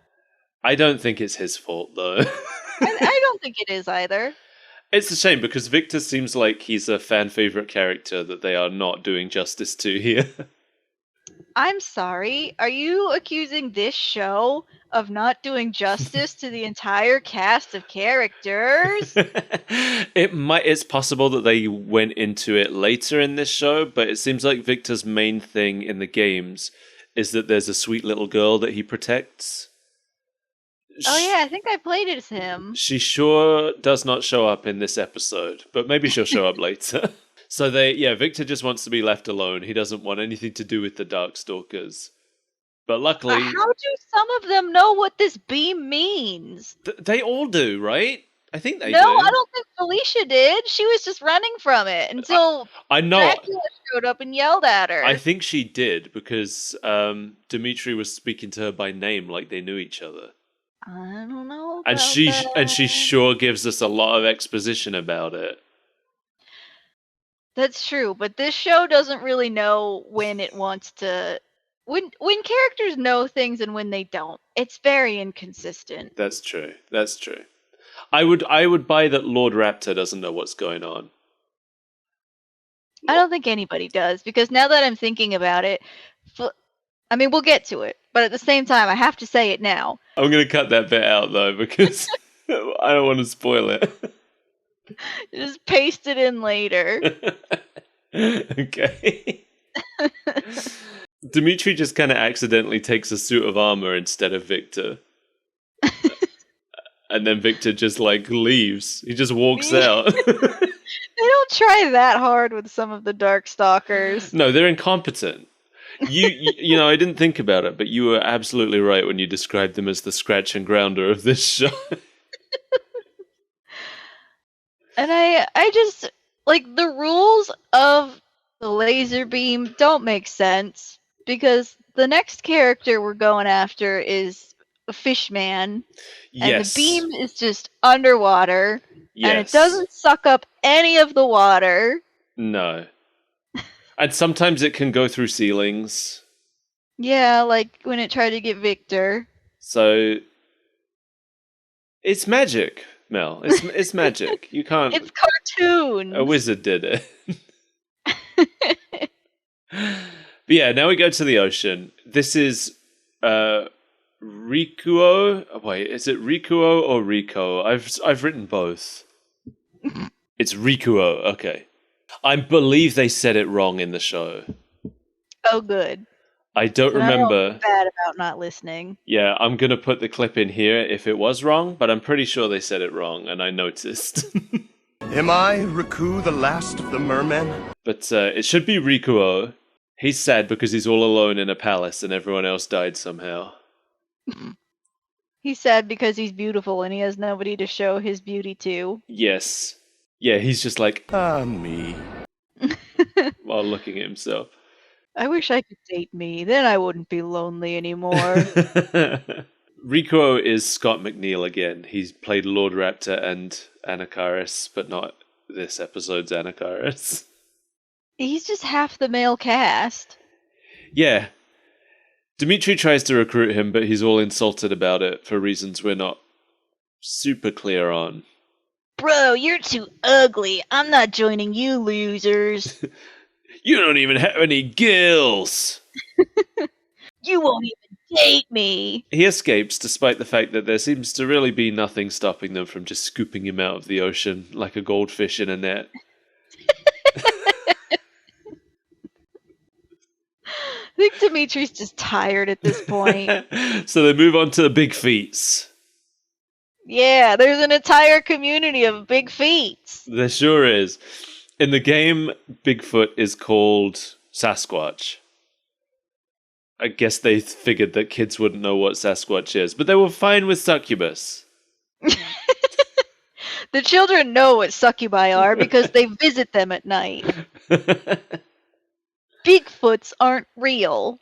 I don't think it's his fault though. I don't think it is either. It's a shame because Victor seems like he's a fan favorite character that they are not doing justice to here. I'm sorry. Are you accusing this show of not doing justice to the entire cast of characters? It's possible that they went into it later in this show, but it seems like Victor's main thing in the games is that there's a sweet little girl that he protects. Oh yeah, I think I played as him. She sure does not show up in this episode, but maybe she'll show up later. So Victor just wants to be left alone. He doesn't want anything to do with the Darkstalkers. But luckily... How do some of them know what this beam means? They all do, right? I think they do. No, I don't think Felicia did. She was just running from it until I know. Dracula showed up and yelled at her. I think she did because Demitri was speaking to her by name like they knew each other. I don't know. And she sure gives us a lot of exposition about it. That's true, but this show doesn't really know when it wants to. When characters know things and when they don't, it's very inconsistent. That's true. I would buy that Lord Raptor doesn't know what's going on. I don't think anybody does, because now that I'm thinking about it, we'll get to it, but at the same time, I have to say it now. I'm going to cut that bit out, though, because I don't want to spoil it. Just paste it in later. Okay. Demitri just kind of accidentally takes a suit of armor instead of Victor. And then Victor just, like, leaves. He just walks out. They don't try that hard with some of the Darkstalkers. No, they're incompetent. You know, I didn't think about it, but you were absolutely right when you described them as the scratch and grounder of this show. And I just, like, the rules of the laser beam don't make sense, because the next character we're going after is a fishman, and the beam is just underwater, and it doesn't suck up any of the water. No. And sometimes it can go through ceilings. Yeah, like when it tried to get Victor. So it's magic, Mel. It's magic. You can't. It's cartoons. A wizard did it. But yeah, now we go to the ocean. This is Rikuo. Wait, is it Rikuo or Rico? I've written both. It's Rikuo. Okay. I believe they said it wrong in the show. Oh, good. I don't remember. I don't feel bad about not listening. Yeah, I'm going to put the clip in here if it was wrong, but I'm pretty sure they said it wrong, and I noticed. Am I Riku, the last of the mermen? But it should be Rikuo. He's sad because he's all alone in a palace and everyone else died somehow. He's sad because he's beautiful and he has nobody to show his beauty to. Yes. Yeah, he's just like, Me. while looking at himself. I wish I could date me, then I wouldn't be lonely anymore. Rikuo is Scott McNeil again. He's played Lord Raptor and Anacharis, but not this episode's Anacharis. He's just half the male cast. Yeah. Demitri tries to recruit him, but he's all insulted about it for reasons we're not super clear on. Bro, you're too ugly. I'm not joining you losers. You don't even have any gills. You won't even date me. He escapes despite the fact that there seems to really be nothing stopping them from just scooping him out of the ocean like a goldfish in a net. I think Dimitri's just tired at this point. So they move on to the big feats. Yeah, there's an entire community of big feats. There sure is. In the game, Bigfoot is called Sasquatch. I guess they figured that kids wouldn't know what Sasquatch is, but they were fine with succubus. The children know what succubi are because they visit them at night. Bigfoots aren't real.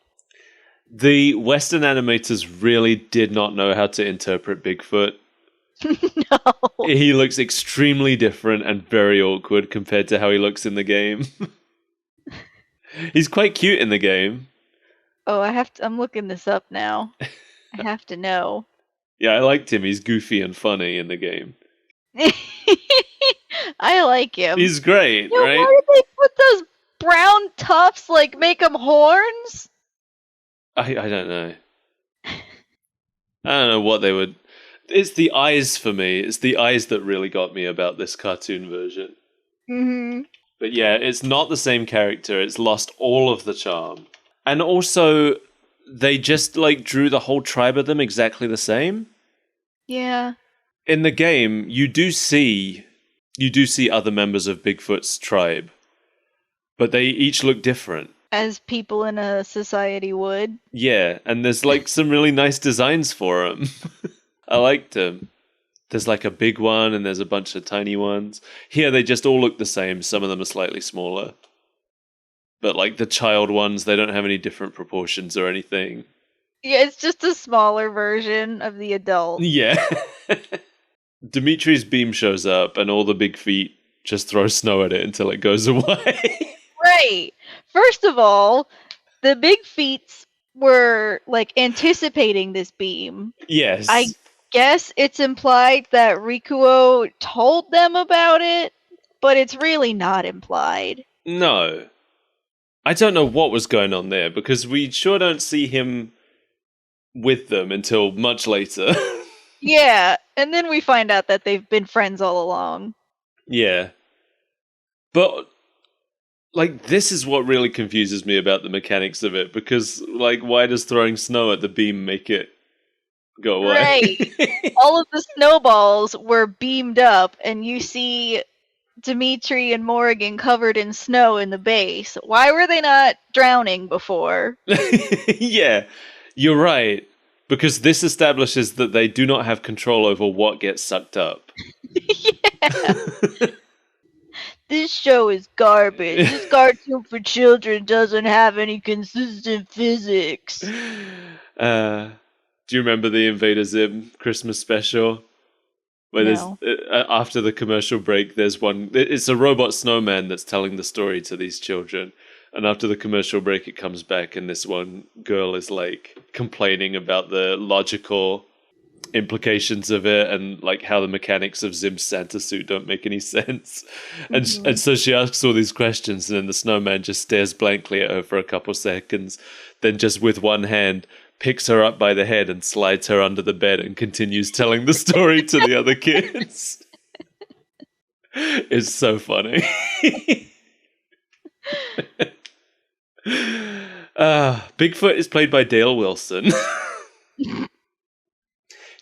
The Western animators really did not know how to interpret Bigfoot. No. He looks extremely different and very awkward compared to how he looks in the game. He's quite cute in the game. Oh, I'm looking this up now. I have to know. Yeah, I liked him. He's goofy and funny in the game. I like him. He's great, right? Why did they put those brown tufts, like, make them horns? I don't know. I don't know what they would... It's the eyes for me. It's the eyes that really got me about this cartoon version. Mm-hmm. But yeah, it's not the same character. It's lost all of the charm. And also, they just, like, drew the whole tribe of them exactly the same. Yeah. In the game, you do see other members of Bigfoot's tribe, but they each look different. As people in a society would. Yeah, and there's, like, some really nice designs for them. I liked them. There's, like, a big one, and there's a bunch of tiny ones. Here, they just all look the same. Some of them are slightly smaller. But, like, the child ones, they don't have any different proportions or anything. Yeah, it's just a smaller version of the adult. Yeah. Dimitri's beam shows up, and all the big feet just throw snow at it until it goes away. Right. First of all, the big feet were, like, anticipating this beam. Yes. I guess it's implied that Rikuo told them about it, but it's really not implied. No. I don't know what was going on there, because we sure don't see him with them until much later. Yeah, and then we find out that they've been friends all along. Yeah. But, like, this is what really confuses me about the mechanics of it, because, like, why does throwing snow at the beam make it go away. Right. All of the snowballs were beamed up, and you see Demitri and Morrigan covered in snow in the base. Why were they not drowning before? Yeah, you're right. Because this establishes that they do not have control over what gets sucked up. Yeah. This show is garbage. This cartoon for children doesn't have any consistent physics. Do you remember the Invader Zim Christmas special? Where No. there's after the commercial break, there's one. It's a robot snowman that's telling the story to these children, and after the commercial break, it comes back, and this one girl is like complaining about the logical implications of it, and like how the mechanics of Zim's Santa suit don't make any sense, and so she asks all these questions, and then the snowman just stares blankly at her for a couple seconds, then just with one hand picks her up by the head and slides her under the bed and continues telling the story to the other kids. It's so funny. Bigfoot is played by Dale Wilson.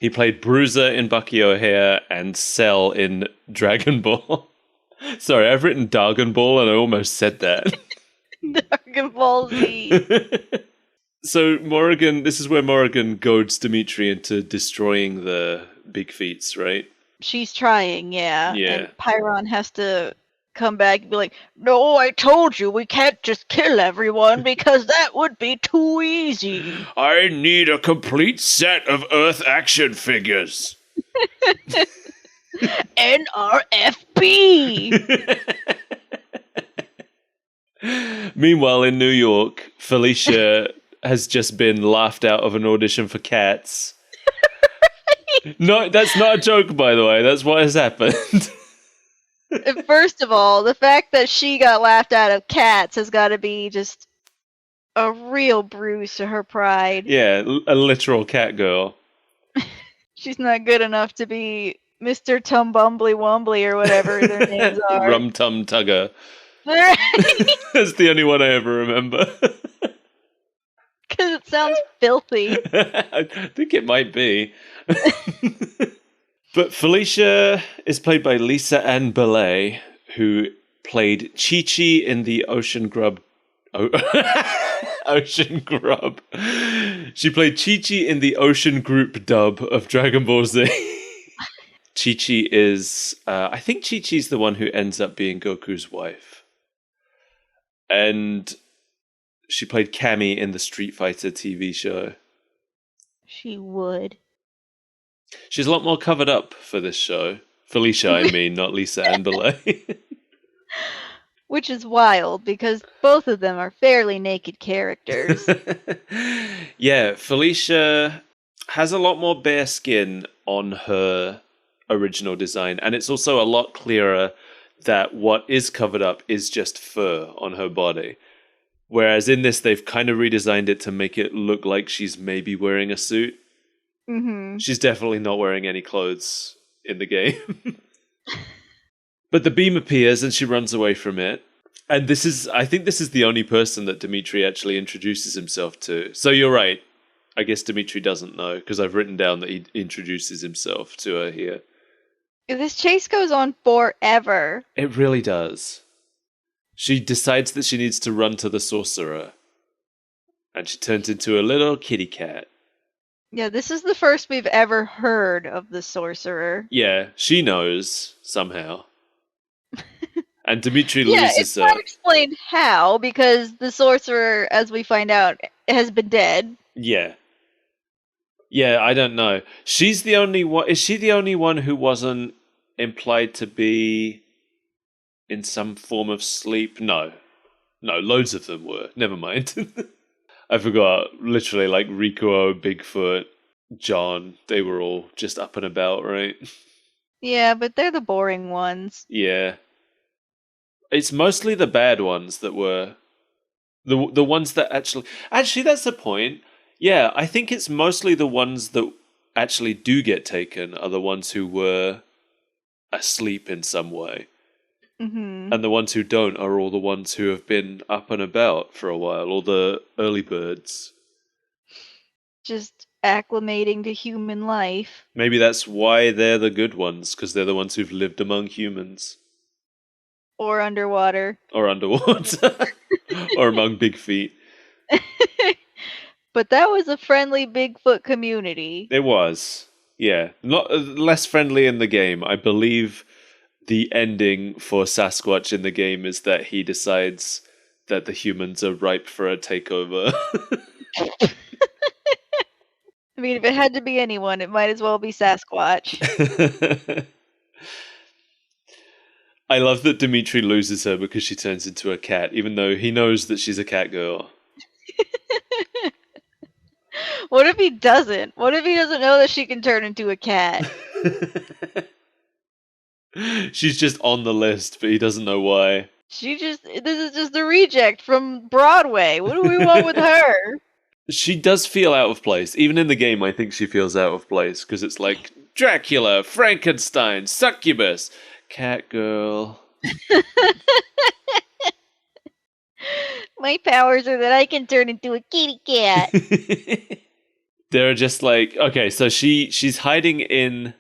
He played Bruiser in Bucky O'Hare and Cell in Dragon Ball. Sorry, I've written Dragon Ball and I almost said that. Dragon Ball Z. So Morrigan, this is where Morrigan goads Demitri into destroying the big feats, right? She's trying, yeah. Yeah. And Pyron has to come back and be like, no, I told you we can't just kill everyone because that would be too easy. I need a complete set of Earth action figures. NRFB! Meanwhile, in New York, Felicia has just been laughed out of an audition for Cats. No, that's not a joke, by the way. That's what has happened. First of all, the fact that she got laughed out of Cats has got to be just a real bruise to her pride. Yeah, a literal cat girl. She's not good enough to be Mr. Tum Bumbly Wumbly or whatever their names are. Rum Tum Tugger. That's the only one I ever remember. Because it sounds filthy. I think it might be. But Felicia is played by Lisa Ann Belay, who played Chi-Chi in the Ocean Grub. Ocean Grub. She played Chi-Chi in the Ocean Group dub of Dragon Ball Z. Chi-Chi is... I think Chi-Chi's the one who ends up being Goku's wife. And she played Cammy in the Street Fighter TV show. She would. She's a lot more covered up for this show. Felicia, I mean, not Lisa Ann Belay. Which is wild, because both of them are fairly naked characters. Yeah, Felicia has a lot more bare skin on her original design, and it's also a lot clearer that what is covered up is just fur on her body. Whereas in this, they've kind of redesigned it to make it look like she's maybe wearing a suit. Mm-hmm. She's definitely not wearing any clothes in the game. But the beam appears and she runs away from it. And I think this is the only person that Demitri actually introduces himself to. So you're right. I guess Demitri doesn't know, because I've written down that he introduces himself to her here. This chase goes on forever. It really does. She decides that she needs to run to the sorcerer. And she turns into a little kitty cat. Yeah, this is the first we've ever heard of the sorcerer. Yeah, she knows, somehow. And Demitri Yeah, loses it's her. not explained how, because the sorcerer, as we find out, has been dead. Yeah. Yeah, I don't know. She's the only one. Is she the only one who wasn't implied to be in some form of sleep? No. No, loads of them were. Never mind. I forgot. Literally, like Rikuo, Bigfoot, John, they were all just up and about, right? Yeah, but they're the boring ones. Yeah. It's mostly the bad ones that were the ones that actually that's the point. Yeah, I think it's mostly the ones that actually do get taken are the ones who were asleep in some way. Mm-hmm. And the ones who don't are all the ones who have been up and about for a while, all the early birds. Just acclimating to human life. Maybe that's why they're the good ones, because they're the ones who've lived among humans. Or underwater. Or underwater. Or among big feet. But that was a friendly Bigfoot community. It was. Yeah. Not less friendly in the game. I believe the ending for Sasquatch in the game is that he decides that the humans are ripe for a takeover. I mean, if it had to be anyone, it might as well be Sasquatch. I love that Demitri loses her because she turns into a cat, even though he knows that she's a cat girl. What if he doesn't? What if he doesn't know that she can turn into a cat? She's just on the list, but he doesn't know why. This is just a reject from Broadway. What do we want with her? She does feel out of place. Even in the game, I think she feels out of place, because it's like, Dracula, Frankenstein, succubus, cat girl. My powers are that I can turn into a kitty cat. They're just like, okay, so she's hiding in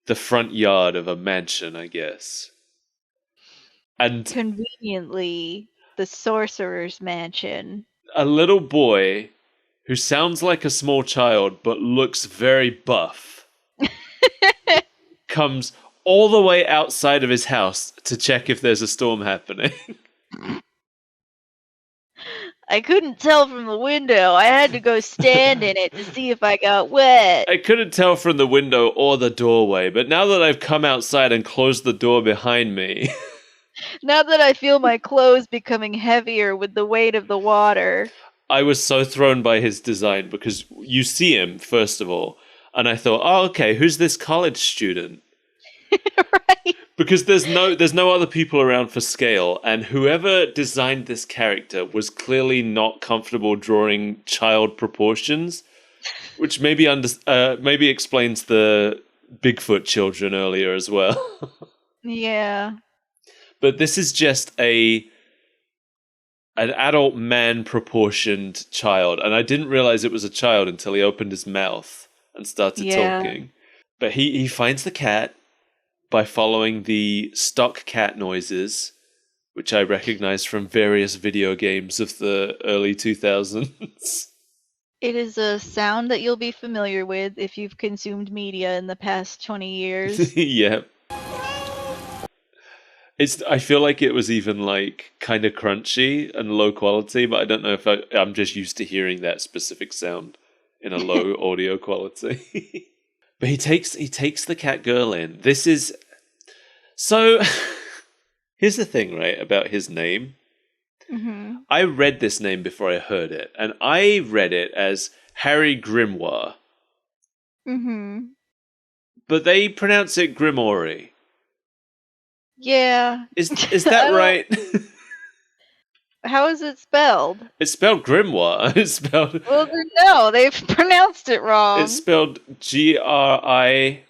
the front yard of a mansion, I guess. And Conveniently, the sorcerer's mansion. a little boy who sounds like a small child but looks very buff comes all the way outside of his house to check if there's a storm happening. I couldn't tell from the window. I had to go stand in it to see if I got wet. I couldn't tell from the window or the doorway, but now that I've come outside and closed the door behind me... Now that I feel my clothes becoming heavier with the weight of the water. I was so thrown by his design, because you see him, first of all, and I thought, oh, okay, who's this college student? Right? Because there's no other people around for scale, and whoever designed this character was clearly not comfortable drawing child proportions, which maybe explains the Bigfoot children earlier as well. Yeah. But this is just an adult man proportioned child, and I didn't realize it was a child until he opened his mouth and started talking. But he finds the cat by following the stock cat noises, which I recognize from various video games of the early 2000s. It is a sound that you'll be familiar with if you've consumed media in the past 20 years. Yep. I feel like it was even like kind of crunchy and low quality, but I don't know if I'm just used to hearing that specific sound in a low audio quality. But he takes the cat girl in. This is so. Here's the thing, right, about his name. Mm-hmm. I read this name before I heard it, and I read it as Harry Grimoire. Mm-hmm. But they pronounce it Grimoire. Yeah. Is that right? How is it spelled? It's spelled Grimoire. It's spelled. Well, no, they've pronounced it wrong. It's spelled Grimoire.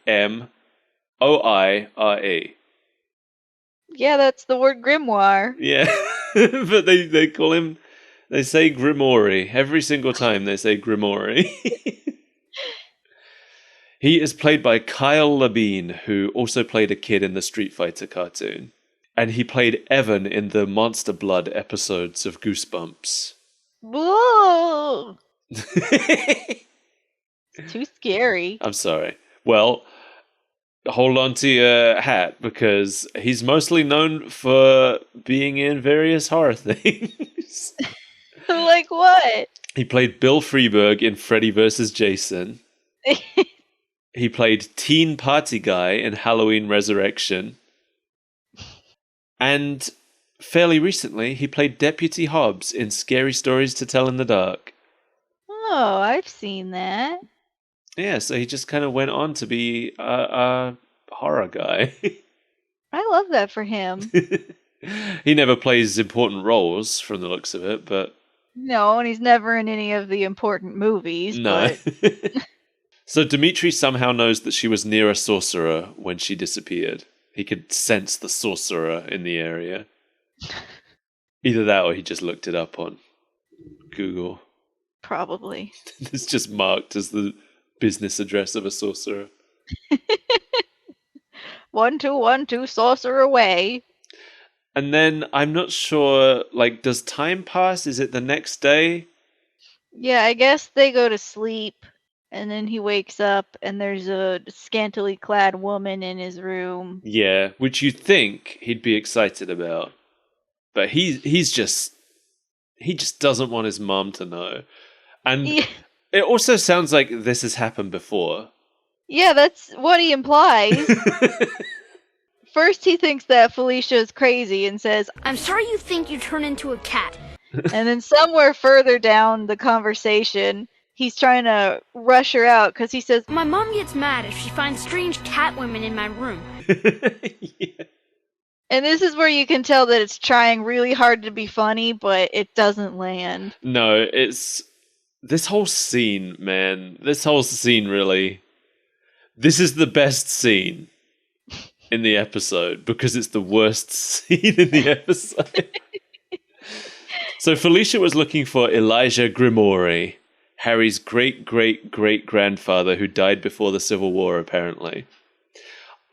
Yeah, that's the word grimoire. Yeah, but they call him. They say Grimoire every single time. They say Grimoire. He is played by Kyle Labine, who also played a kid in the Street Fighter cartoon. And he played Evan in the Monster Blood episodes of Goosebumps. Whoa! Too scary. I'm sorry. Well, hold on to your hat, because he's mostly known for being in various horror things. Like what? He played Bill Freeberg in Freddy vs. Jason. He played Teen Party Guy in Halloween Resurrection. And fairly recently, he played Deputy Hobbs in Scary Stories to Tell in the Dark. Oh, I've seen that. Yeah, so he just kind of went on to be a horror guy. I love that for him. He never plays important roles from the looks of it, but... No, and he's never in any of the important movies. No. But... So Demitri somehow knows that she was near a sorcerer when she disappeared. He could sense the sorcerer in the area. Either that or he just looked it up on Google. Probably. It's just marked as the business address of a sorcerer. 1212 sorcerer away. And then I'm not sure, like, does time pass? Is it the next day? Yeah, I guess they go to sleep, and then he wakes up, and there's a scantily clad woman in his room. Yeah, which you think he'd be excited about. But he just doesn't want his mom to know. And Yeah. it also sounds like this has happened before. Yeah, that's what he implies. First, he thinks that Felicia is crazy and says, I'm sorry you think you turn into a cat. and then somewhere further down the conversation, he's trying to rush her out because he says, My mom gets mad if she finds strange cat women in my room. Yeah. and this is where you can tell that it's trying really hard to be funny, but it doesn't land. No, it's this whole scene, man. This whole scene really. This is the best scene in the episode because it's the worst scene in the episode. So Felicia was looking for Elijah Grimoire, Harry's great-great-great-grandfather who died before the Civil War, apparently.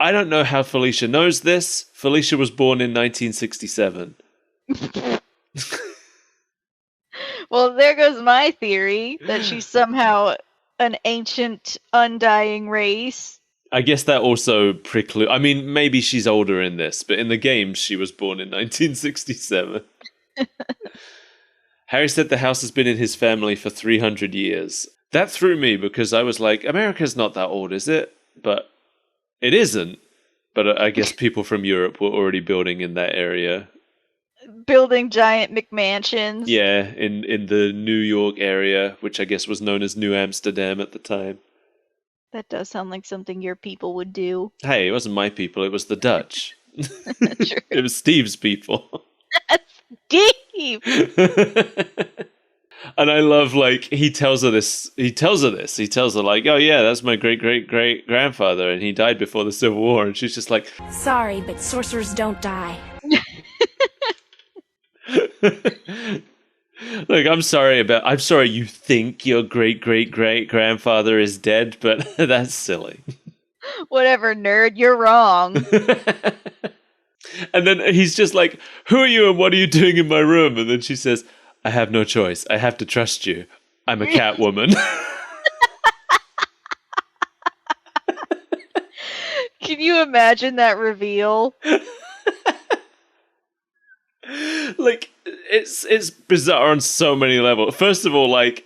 I don't know how Felicia knows this. Felicia was born in 1967. Well, there goes my theory that she's somehow an ancient, undying race. I guess that also precludes... I mean, maybe she's older in this, but in the game, she was born in 1967. Harry said the house has been in his family for 300 years. That threw me because I was like, America's not that old, is it? But it isn't. But I guess people from Europe were already building in that area. Building giant McMansions. Yeah, in the New York area, which I guess was known as New Amsterdam at the time. That does sound like something your people would do. Hey, it wasn't my people, it was the Dutch. True. It was Steve's people. Steve! And I love, like, he tells her, like, oh yeah, that's my great-great-great-grandfather, and he died before the Civil War, and she's just like... Sorry, but sorcerers don't die. Like, I'm sorry you think your great-great-great-grandfather is dead, but that's silly. Whatever, nerd, you're wrong. And then he's just like, who are you and what are you doing in my room? And then she says, I have no choice. I have to trust you. I'm a cat woman. Can you imagine that reveal? Like, it's bizarre on so many levels. First of all, like,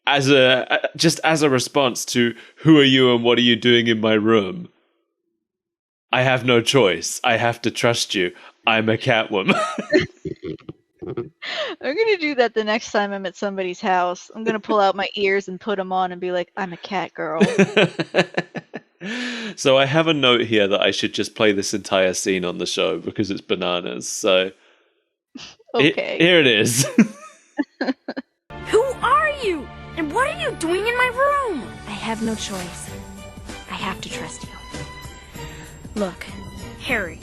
as a response to who are you and what are you doing in my room? I have no choice. I have to trust you. I'm a Catwoman. I'm gonna do that the next time I'm at somebody's house. I'm gonna pull out my ears and put them on and be like, I'm a cat girl. So I have a note here that I should just play this entire scene on the show because it's bananas. So Okay. here it is. Who are you? And what are you doing in my room? I have no choice. I have to trust you. Look, Harry,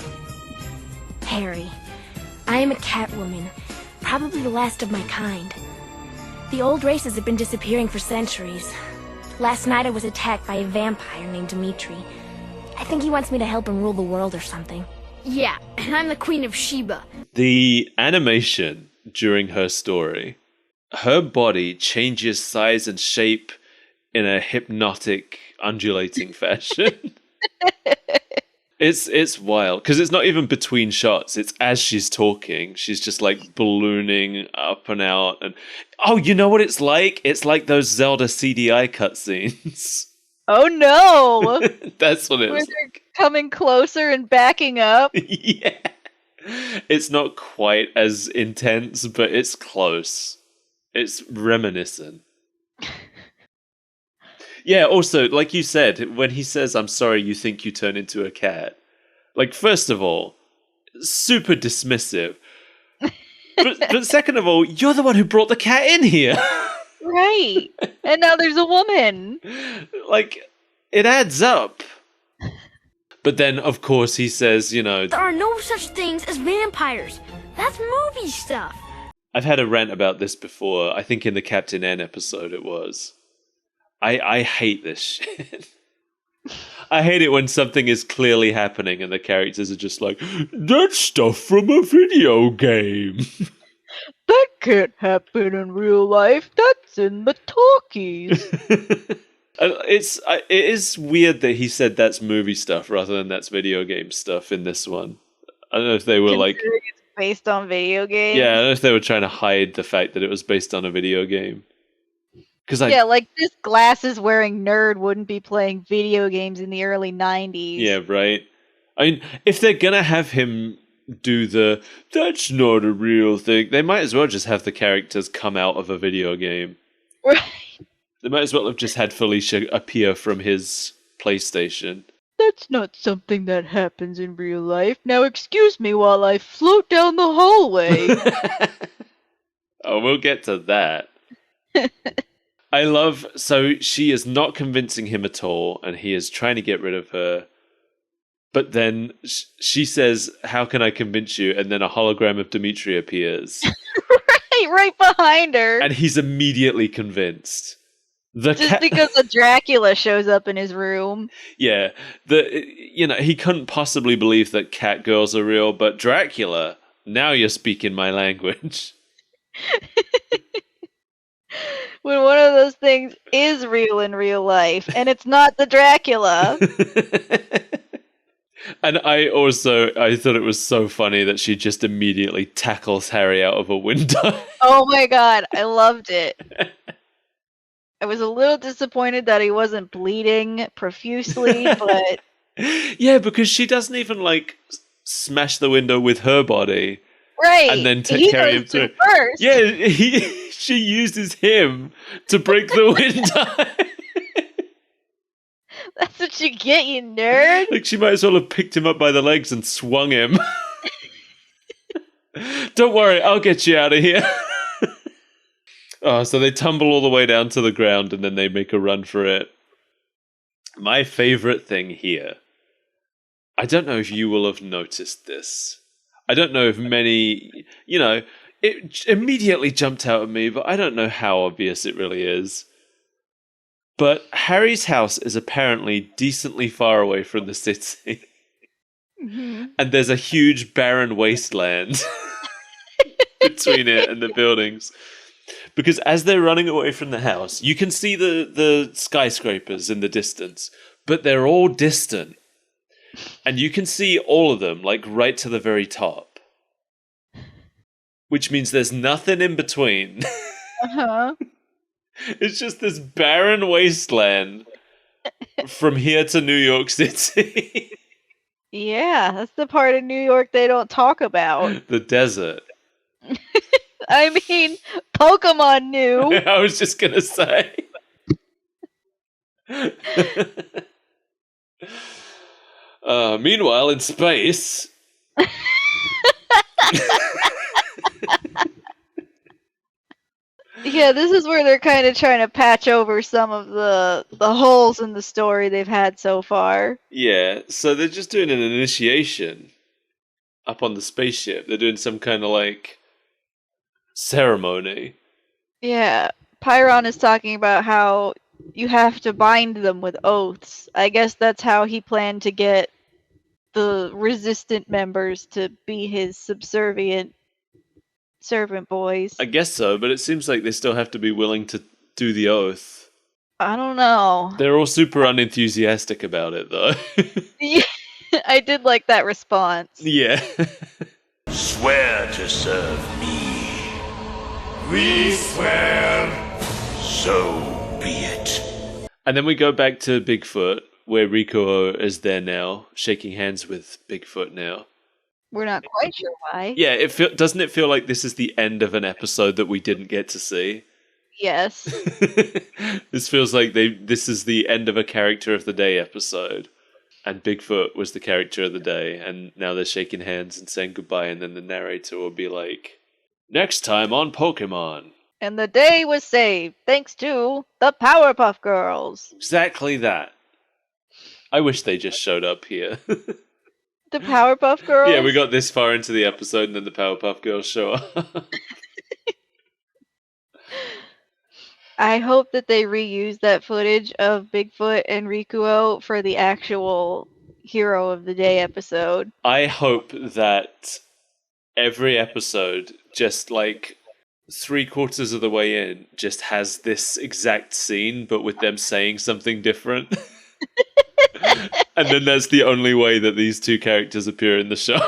I am a Catwoman, probably the last of my kind. The old races have been disappearing for centuries. Last night I was attacked by a vampire named Demitri. I think he wants me to help him rule the world or something. Yeah, and I'm the Queen of Sheba. The animation during her story, her body changes size and shape in a hypnotic, undulating fashion. It's wild because it's not even between shots. It's as she's talking, she's just like ballooning up and out. And oh, you know what it's like? It's like those Zelda CDI cutscenes. Oh no! That's what it Where was. they're coming closer and backing up. Yeah, it's not quite as intense, but it's close. It's reminiscent. Yeah, also, like you said, when he says, I'm sorry you think you turn into a cat, like, first of all, super dismissive. But second of all, you're the one who brought the cat in here. Right. And now there's a woman. Like, it adds up. But then, of course, he says, you know... There are no such things as vampires. That's movie stuff. I've had a rant about this before. I think in the Captain N episode it was. I hate this shit. I hate it when something is clearly happening and the characters are just like, that's stuff from a video game. That can't happen in real life. That's in the talkies. It is weird that he said that's movie stuff rather than that's video game stuff in this one. I don't know if they were like... Considering it's based on video games. Yeah, I don't know if they were trying to hide the fact that it was based on a video game. Yeah, like this glasses-wearing nerd wouldn't be playing video games in the early 90s. Yeah, right. I mean, if they're gonna have him do the that's not a real thing, they might as well just have the characters come out of a video game. Right. They might as well have just had Felicia appear from his PlayStation. That's not something that happens in real life. Now excuse me while I float down the hallway. Oh, we'll get to that. I love... So she is not convincing him at all, and he is trying to get rid of her. But then she says, how can I convince you? And then a hologram of Demitri appears. right behind her. And he's immediately convinced. Just because a Dracula shows up in his room. Yeah. He couldn't possibly believe that cat girls are real, but Dracula, now you're speaking my language. When one of those things is real in real life, and it's not the Dracula. And I thought it was so funny that she just immediately tackles Harry out of a window. Oh my god, I loved it. I was a little disappointed that he wasn't bleeding profusely, but... Yeah, because she doesn't even, like, smash the window with her body. Right. And then carry him through. First. Yeah, she uses him to break the window. That's what you get, you nerd. Like, she might as well have picked him up by the legs and swung him. Don't worry, I'll get you out of here. Oh, so they tumble all the way down to the ground and then they make a run for it. My favorite thing here. I don't know if you will have noticed this. I don't know if many, it immediately jumped out at me, but I don't know how obvious it really is. But Harry's house is apparently decently far away from the city. Mm-hmm. And there's a huge barren wasteland between it and the buildings. Because as they're running away from the house, you can see the skyscrapers in the distance, but they're all distant. And you can see all of them, like right to the very top. Which means there's nothing in between. Uh-huh. It's just this barren wasteland from here to New York City. Yeah, that's the part of New York they don't talk about. The desert. I mean, Pokemon knew. I was just going to say. Meanwhile, in space... Yeah, this is where they're kind of trying to patch over some of the holes in the story they've had so far. Yeah, so they're just doing an initiation up on the spaceship. They're doing some kind of, like, ceremony. Yeah, Pyron is talking about how you have to bind them with oaths. I guess that's how he planned to get the resistant members to be his subservient servant boys. I guess so, but it seems like they still have to be willing to do the oath. I don't know. They're all super unenthusiastic about it, though. Yeah, I did like that response. Yeah. Swear to serve me. We swear. So be it. And then we go back to Bigfoot, where Rico is there now, shaking hands with Bigfoot now. We're not quite sure why. Yeah, doesn't it feel like this is the end of an episode that we didn't get to see? Yes. This feels like this is the end of a character of the day episode. And Bigfoot was the character of the day, and now they're shaking hands and saying goodbye, and then the narrator will be like, next time on Pokemon. And the day was saved thanks to the Powerpuff Girls. Exactly that. I wish they just showed up here. The Powerpuff Girls? Yeah, we got this far into the episode and then the Powerpuff Girls show up. I hope that they reuse that footage of Bigfoot and Rikuo for the actual Hero of the Day episode. I hope that every episode, just like 3/4 of the way in, just has this exact scene, but with them saying something different. And then that's the only way that these two characters appear in the show.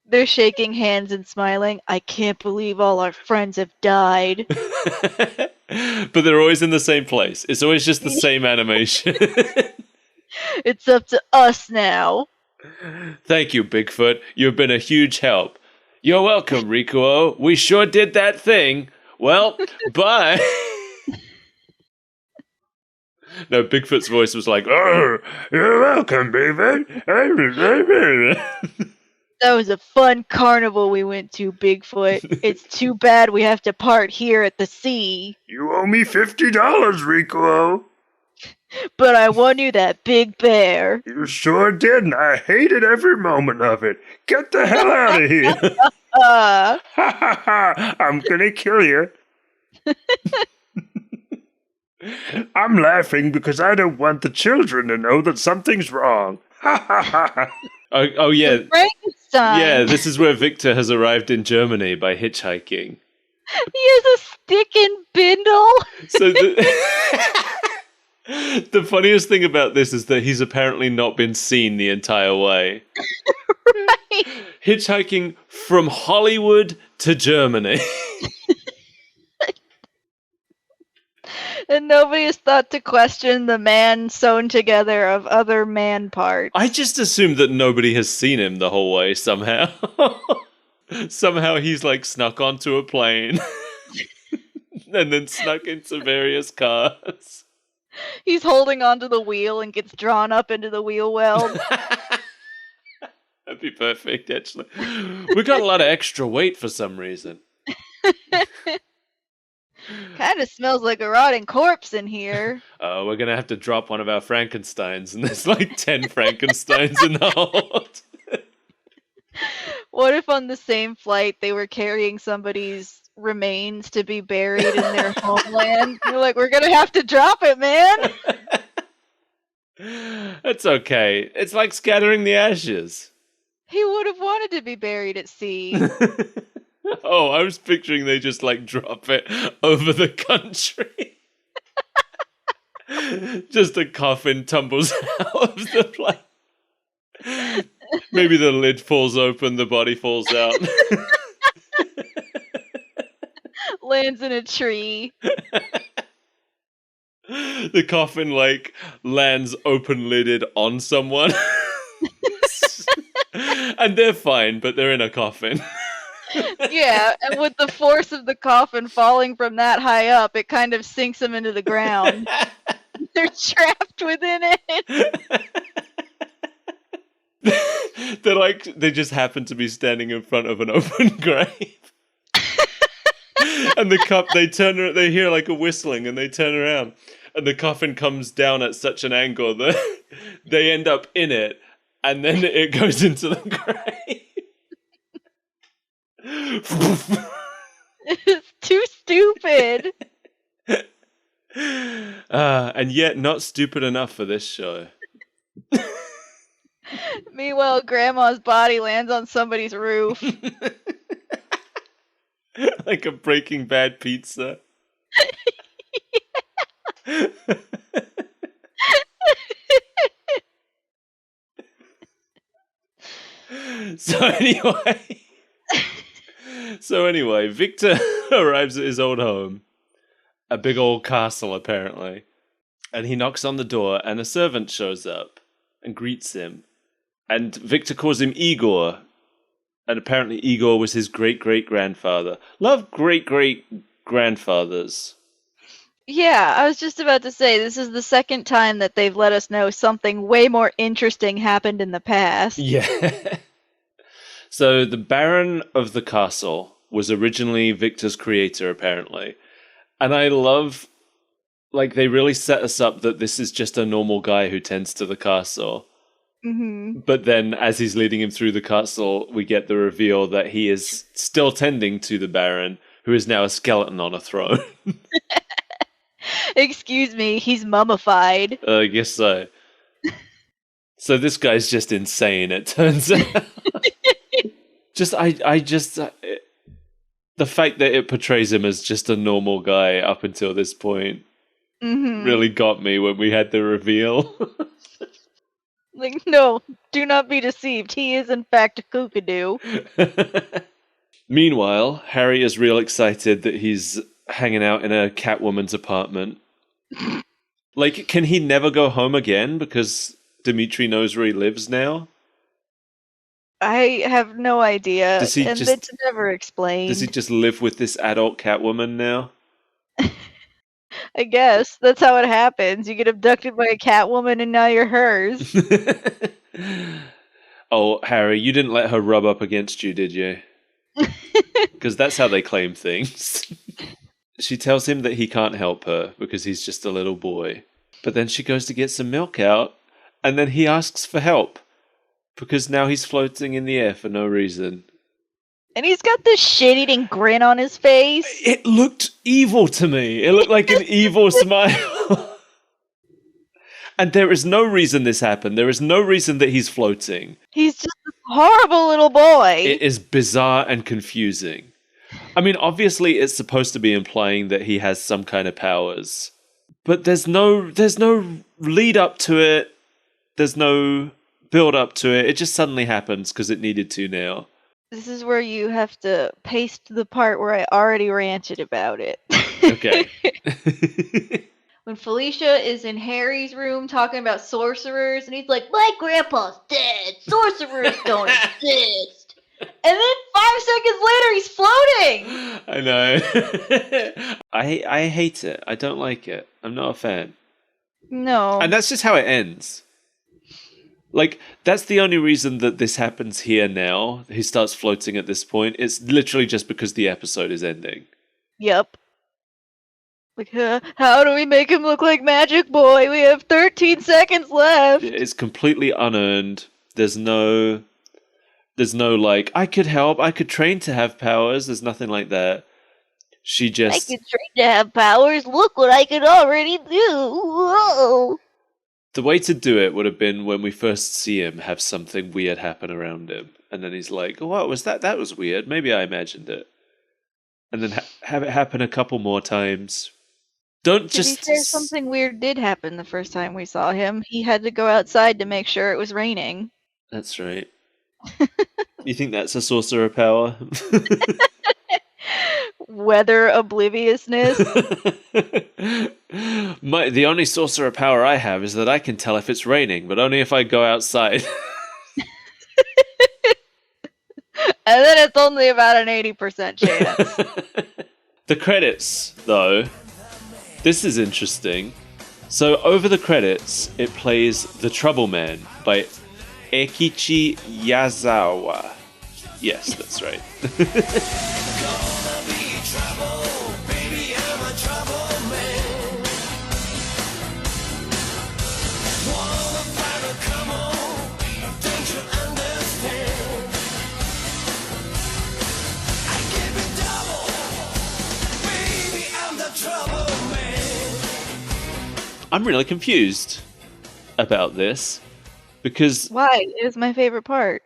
They're shaking hands and smiling. I can't believe all our friends have died. But they're always in the same place. It's always just the same animation. It's up to us now. Thank you, Bigfoot. You've been a huge help. You're welcome, Rikuo. We sure did that thing. Well, bye. No, Bigfoot's voice was like, "Oh, you're welcome, Bigfoot." That was a fun carnival we went to, Bigfoot. It's too bad we have to part here at the sea. You owe me $50, Rikuo. But I won you that big bear. You sure did, and I hated every moment of it. Get the hell out of here. Uh, Ha ha ha! I'm gonna kill you. I'm laughing because I don't want the children to know that something's wrong. Ha ha ha! Oh yeah. Frankenstein. Yeah, this is where Victor has arrived in Germany by hitchhiking. He has a stick and bindle. So the funniest thing about this is that he's apparently not been seen the entire way. Right. Hitchhiking from Hollywood to Germany. And nobody has thought to question the man sewn together of other man parts. I just assumed that nobody has seen him the whole way somehow. Somehow he's like snuck onto a plane and then snuck into various cars. He's holding onto the wheel and gets drawn up into the wheel well. That'd be perfect, actually. We got a lot of extra weight for some reason. Kind of smells like a rotting corpse in here. We're going to have to drop one of our Frankensteins, and there's like 10 Frankensteins in the hold. What if on the same flight they were carrying somebody's remains to be buried in their homeland? They're like, we're going to have to drop it, man. It's okay. It's like scattering the ashes. He would have wanted to be buried at sea. Oh, I was picturing they just like drop it over the country. Just a coffin tumbles out of the plane. Maybe the lid falls open, the body falls out. Lands in a tree. The coffin like lands open-lidded on someone. And they're fine, but they're in a coffin. Yeah, and with the force of the coffin falling from that high up, it kind of sinks them into the ground. They're trapped within it. They just happen to be standing in front of an open grave. And they hear like a whistling and they turn around and the coffin comes down at such an angle that they end up in it and then it goes into the grave. It's too stupid. And yet not stupid enough for this show. Meanwhile, Grandma's body lands on somebody's roof. Like a Breaking Bad pizza. So anyway, Victor arrives at his old home, a big old castle apparently, and he knocks on the door and a servant shows up and greets him. And Victor calls him Igor, and apparently Igor was his great-great-grandfather. Love great-great-grandfathers. Yeah, I was just about to say, this is the second time that they've let us know something way more interesting happened in the past. Yeah. So the Baron of the Castle was originally Victor's creator, apparently. And I love, like, they really set us up that this is just a normal guy who tends to the castle. Mm-hmm. But then as he's leading him through the castle, we get the reveal that he is still tending to the Baron, who is now a skeleton on a throne. Excuse me, he's mummified. I guess so. So this guy's just insane, it turns out. The fact that it portrays him as just a normal guy up until this point really got me when we had the reveal. Like, no, do not be deceived. He is, in fact, a kookadoo. Meanwhile, Harry is real excited that he's hanging out in a Catwoman's apartment. Like, can he never go home again because Demitri knows where he lives now? I have no idea, Does he and just- it's never explained. Does he just live with this adult Catwoman now? I guess that's how it happens. You get abducted by a Catwoman, and now you're hers. Oh, Harry, you didn't let her rub up against you, did you? Because that's how they claim things. She tells him that he can't help her because he's just a little boy. But then she goes to get some milk out, and then he asks for help because now he's floating in the air for no reason. And he's got this shit-eating grin on his face. It looked evil to me. It looked like an evil smile. And there is no reason this happened. There is no reason that he's floating. He's just a horrible little boy. It is bizarre and confusing. I mean, obviously it's supposed to be implying that he has some kind of powers. But there's no lead up to it. There's no build up to it. It just suddenly happens because it needed to now. This is where you have to paste the part where I already ranted about it. Okay. When Felicia is in Harry's room talking about sorcerers, and he's like, my grandpa's dead. Sorcerers don't exist. And then 5 seconds later, he's floating. I know. I hate it. I don't like it. I'm not a fan. No. And that's just how it ends. Like, that's the only reason that this happens here now. He starts floating at this point. It's literally just because the episode is ending. Yep. Like, how do we make him look like Magic Boy? We have 13 seconds left. It's completely unearned. There's no like, I could help, I could train to have powers. There's nothing like that. She just... I could train to have powers. Look what I could already do. Whoa. The way to do it would have been when we first see him have something weird happen around him. And then he's like, oh, what was that? That was weird. Maybe I imagined it. And then have it happen a couple more times. Don't To just... be fair, something weird did happen the first time we saw him. He had to go outside to make sure it was raining. That's right. You think that's a sorcerer power? Weather obliviousness. The only sorcerer power I have is that I can tell if it's raining, but only if I go outside. And then it's only about an 80% chance. The credits, though, this is interesting. So over the credits, it plays The Trouble Man by Eikichi Yazawa. Yes, that's right. I'm really confused about this because Why? It was my favorite part.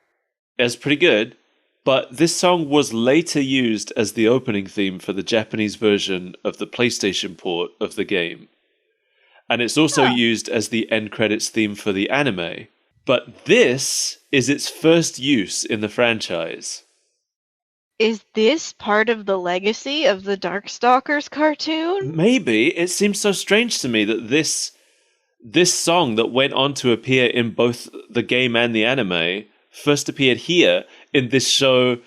it's pretty good, but this song was later used as the opening theme for the Japanese version of the PlayStation port of the game. And it's also used as the end credits theme for the anime. But this is its first use in the franchise. Is this part of the legacy of the Darkstalkers cartoon? Maybe. It seems so strange to me that this song that went on to appear in both the game and the anime first appeared here in this show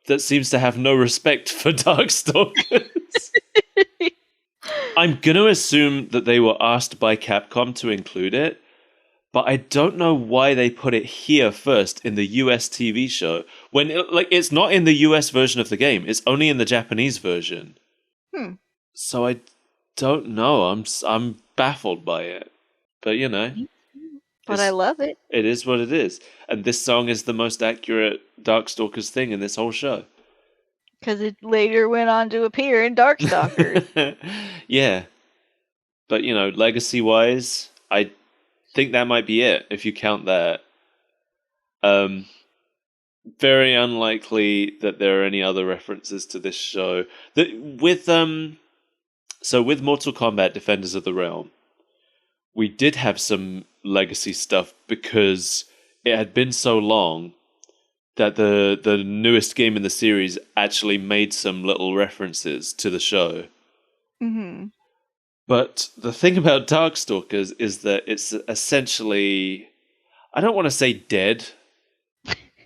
that seems to have no respect for Darkstalkers. I'm going to assume that they were asked by Capcom to include it, but I don't know why they put it here first in the US TV show when it's not in the US version of the game. It's only in the Japanese version. So I don't know. I'm baffled by it. But you know, But I love it. it is what it is. And this song is the most accurate Darkstalkers thing in this whole show. Because it later went on to appear in Darkstalkers. Yeah. But, legacy-wise, I think that might be it, if you count that. Very unlikely that there are any other references to this show. With Mortal Kombat Defenders of the Realm, we did have some legacy stuff because it had been so long that the newest game in the series actually made some little references to the show. Mm-hmm. But the thing about Darkstalkers is that it's essentially, I don't want to say dead,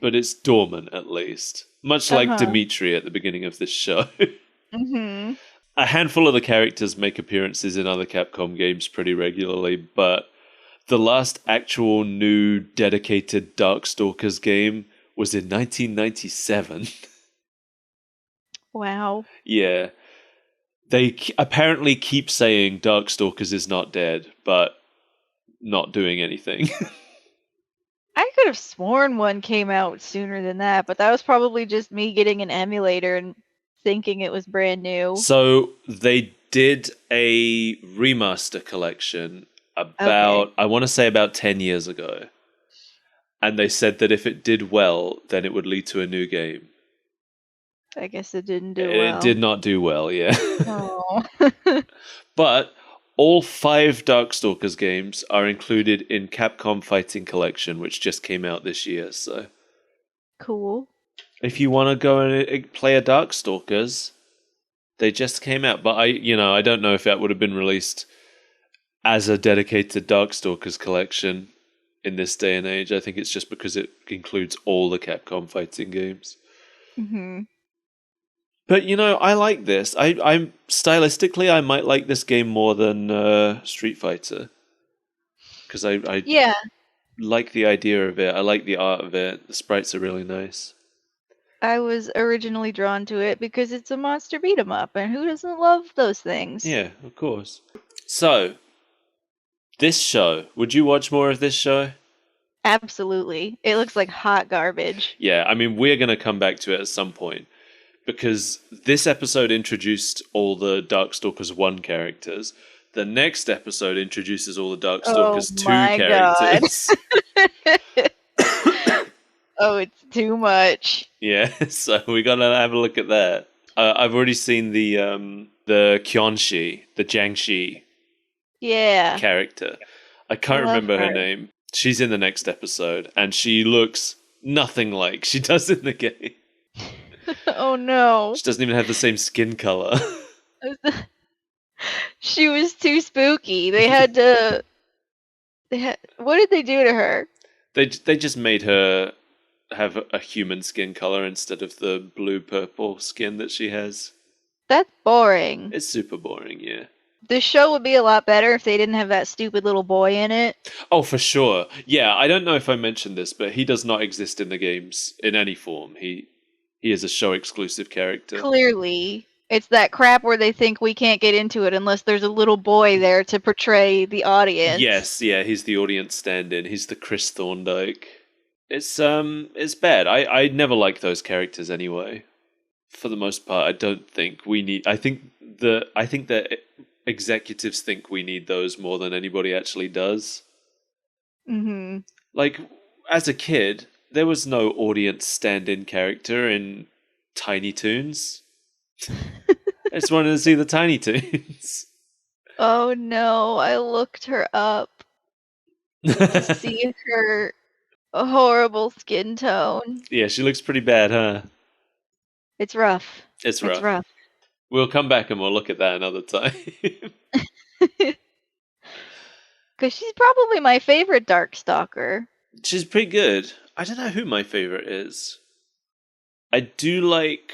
but it's dormant at least. Much like Demitri at the beginning of this show. Mm-hmm. A handful of the characters make appearances in other Capcom games pretty regularly, but the last actual new dedicated Darkstalkers game was in 1997. Wow. Yeah. They apparently keep saying Darkstalkers is not dead, but not doing anything. I could have sworn one came out sooner than that, but that was probably just me getting an emulator and thinking it was brand new. So they did a remaster collection about, I want to say about 10 years ago. And they said that if it did well, then it would lead to a new game. I guess it didn't do well. It did not do well, yeah. Oh. But all 5 Darkstalkers games are included in Capcom Fighting Collection, which just came out this year. So, cool. if you want to go and play a Darkstalkers, they just came out. But I don't know if that would have been released as a dedicated Darkstalkers collection in this day and age. I think it's just because it includes all the Capcom Fighting games. Mm-hmm. But I like this. I'm stylistically, I might like this game more than Street Fighter, because I like the idea of it. I like the art of it. The sprites are really nice. I was originally drawn to it because it's a monster beat 'em up, and who doesn't love those things? Yeah, of course. So, this show, would you watch more of this show? Absolutely. It looks like hot garbage. Yeah, I mean, we're going to come back to it at some point, because this episode introduced all the Darkstalkers 1 characters. The next episode introduces all the Darkstalkers 2 characters. Oh, it's too much. Yeah, so we got to have a look at that. I've already seen the Kyonshi, the Jiangxi character. I can't remember her name. She's in the next episode, and she looks nothing like she does in the game. Oh no. She doesn't even have the same skin color. She was too spooky. They had to... What did they do to her? They just made her have a human skin color instead of the blue-purple skin that she has. That's boring. It's super boring, yeah. The show would be a lot better if they didn't have that stupid little boy in it. Oh, for sure. Yeah, I don't know if I mentioned this, but he does not exist in the games in any form. He is a show-exclusive character. Clearly. It's that crap where they think we can't get into it unless there's a little boy there to portray the audience. Yes, yeah, he's the audience stand-in. He's the Chris Thorndike. It's bad. I never liked those characters anyway. For the most part, I don't think we need... I think that executives think we need those more than anybody actually does. Mm-hmm. Like, as a kid, there was no audience stand-in character in Tiny Toons. I just wanted to see the Tiny Toons. Oh no, I looked her up to see her horrible skin tone. Yeah, she looks pretty bad, huh? It's rough. It's rough. We'll come back and we'll look at that another time. Because she's probably my favorite Darkstalker. She's pretty good. I don't know who my favorite is. I do like...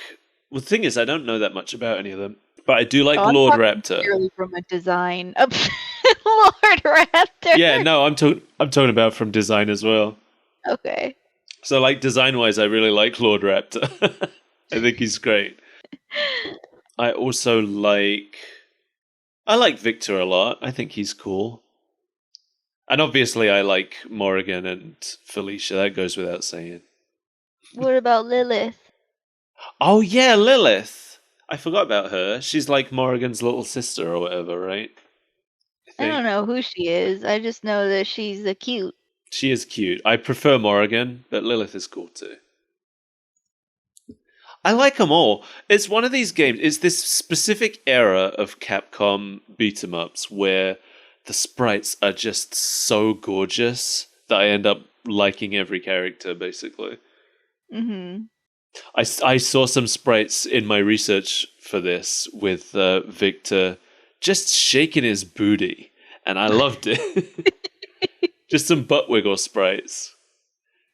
Well, the thing is, I don't know that much about any of them. But I do like Lord Raptor. Purely from a design. Lord Raptor! Yeah, no, I'm talking about from design as well. Okay. So, like, design-wise, I really like Lord Raptor. I think he's great. I also like Victor a lot. I think he's cool. And obviously I like Morrigan and Felicia. That goes without saying. What about Lilith? Oh yeah, Lilith. I forgot about her. She's like Morrigan's little sister or whatever, right? I don't know who she is. I just know that she's a cute. She is cute. I prefer Morrigan, but Lilith is cool too. I like them all. It's one of these games. It's this specific era of Capcom beat 'em ups where the sprites are just so gorgeous that I end up liking every character, basically. Mm-hmm. I saw some sprites in my research for this with Victor just shaking his booty, and I loved it. Just some butt wiggle sprites.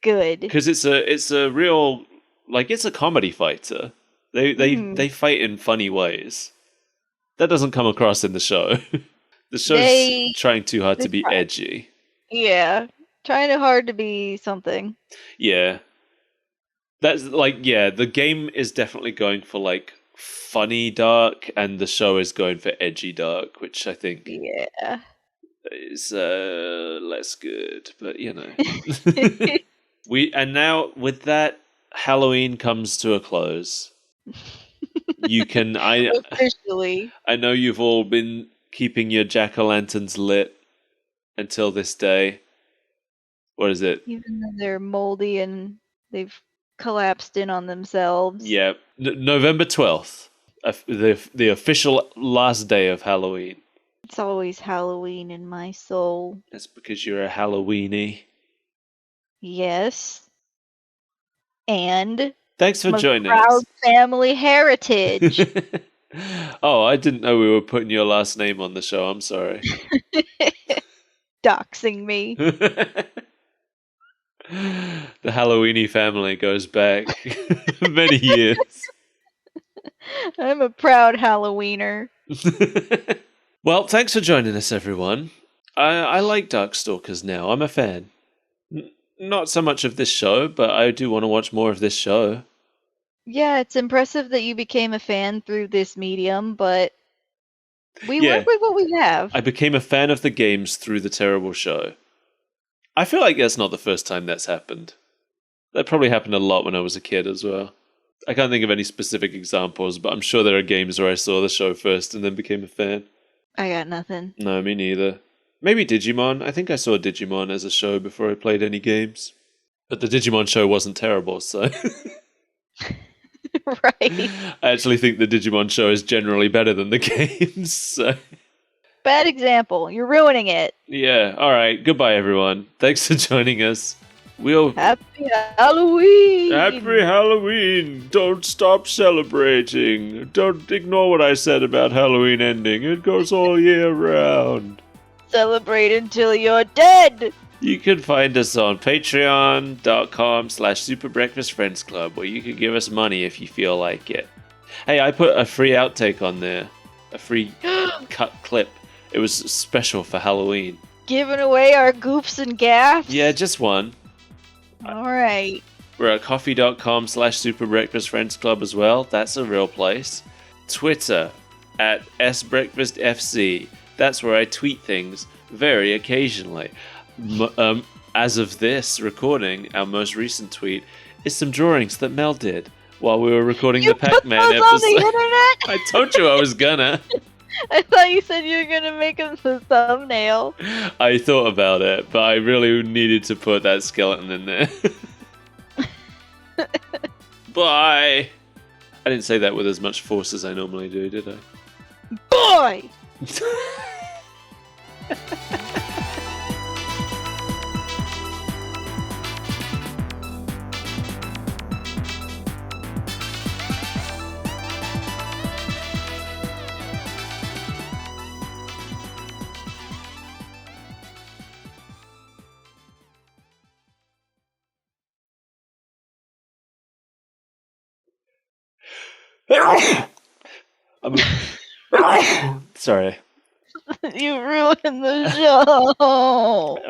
Good. Because it's a real, like, it's a comedy fighter. They fight in funny ways. That doesn't come across in the show. The show's trying too hard to be edgy. Yeah, trying too hard to be something. Yeah. That's like, yeah, the game is definitely going for like funny dark, and the show is going for edgy dark, which I think is less good, but you know. And now with that, Halloween comes to a close. You can officially. I know you've all been keeping your jack-o'-lanterns lit until this day. What is it? Even though they're moldy and they've collapsed in on themselves. Yeah, November 12th, the official last day of Halloween. It's always Halloween in my soul. That's because you're a Halloweenie. Yes. And thanks for joining proud us. Family heritage. Oh, I didn't know we were putting your last name on the show. I'm sorry. Doxing me. The Halloweenie family goes back many years. I'm a proud Halloweener. Well, thanks for joining us, everyone. I like Darkstalkers now. I'm a fan. Not so much of this show, but I do want to watch more of this show. Yeah, it's impressive that you became a fan through this medium, but we work with what we have. I became a fan of the games through the terrible show. I feel like that's not the first time that's happened. That probably happened a lot when I was a kid as well. I can't think of any specific examples, but I'm sure there are games where I saw the show first and then became a fan. I got nothing. No, me neither. Maybe Digimon. I think I saw Digimon as a show before I played any games. But the Digimon show wasn't terrible, so... Right. I actually think the Digimon show is generally better than the games, so... Bad example. You're ruining it. Yeah, alright. Goodbye, everyone. Thanks for joining us. Happy Halloween! Happy Halloween! Don't stop celebrating. Don't ignore what I said about Halloween ending. It goes all year round. Celebrate until you're dead! You can find us on patreon.com/superbreakfastfriendsclub, where you can give us money if you feel like it. Hey, I put a free outtake on there. A free cut clip. It was special for Halloween. Giving away our goofs and gaffs? Yeah, just one. Alright. We're at coffee.com/superbreakfastfriendsclub as well. That's a real place. Twitter at sbreakfastfc. That's where I tweet things very occasionally. As of this recording, our most recent tweet is some drawings that Mel did while we were recording the Pac-Man episode. On the internet? I told you I was gonna. I thought you said you were gonna make them the thumbnail. I thought about it, but I really needed to put that skeleton in there. Bye! I didn't say that with as much force as I normally do, did I? Boy! Sorry. You ruined the show.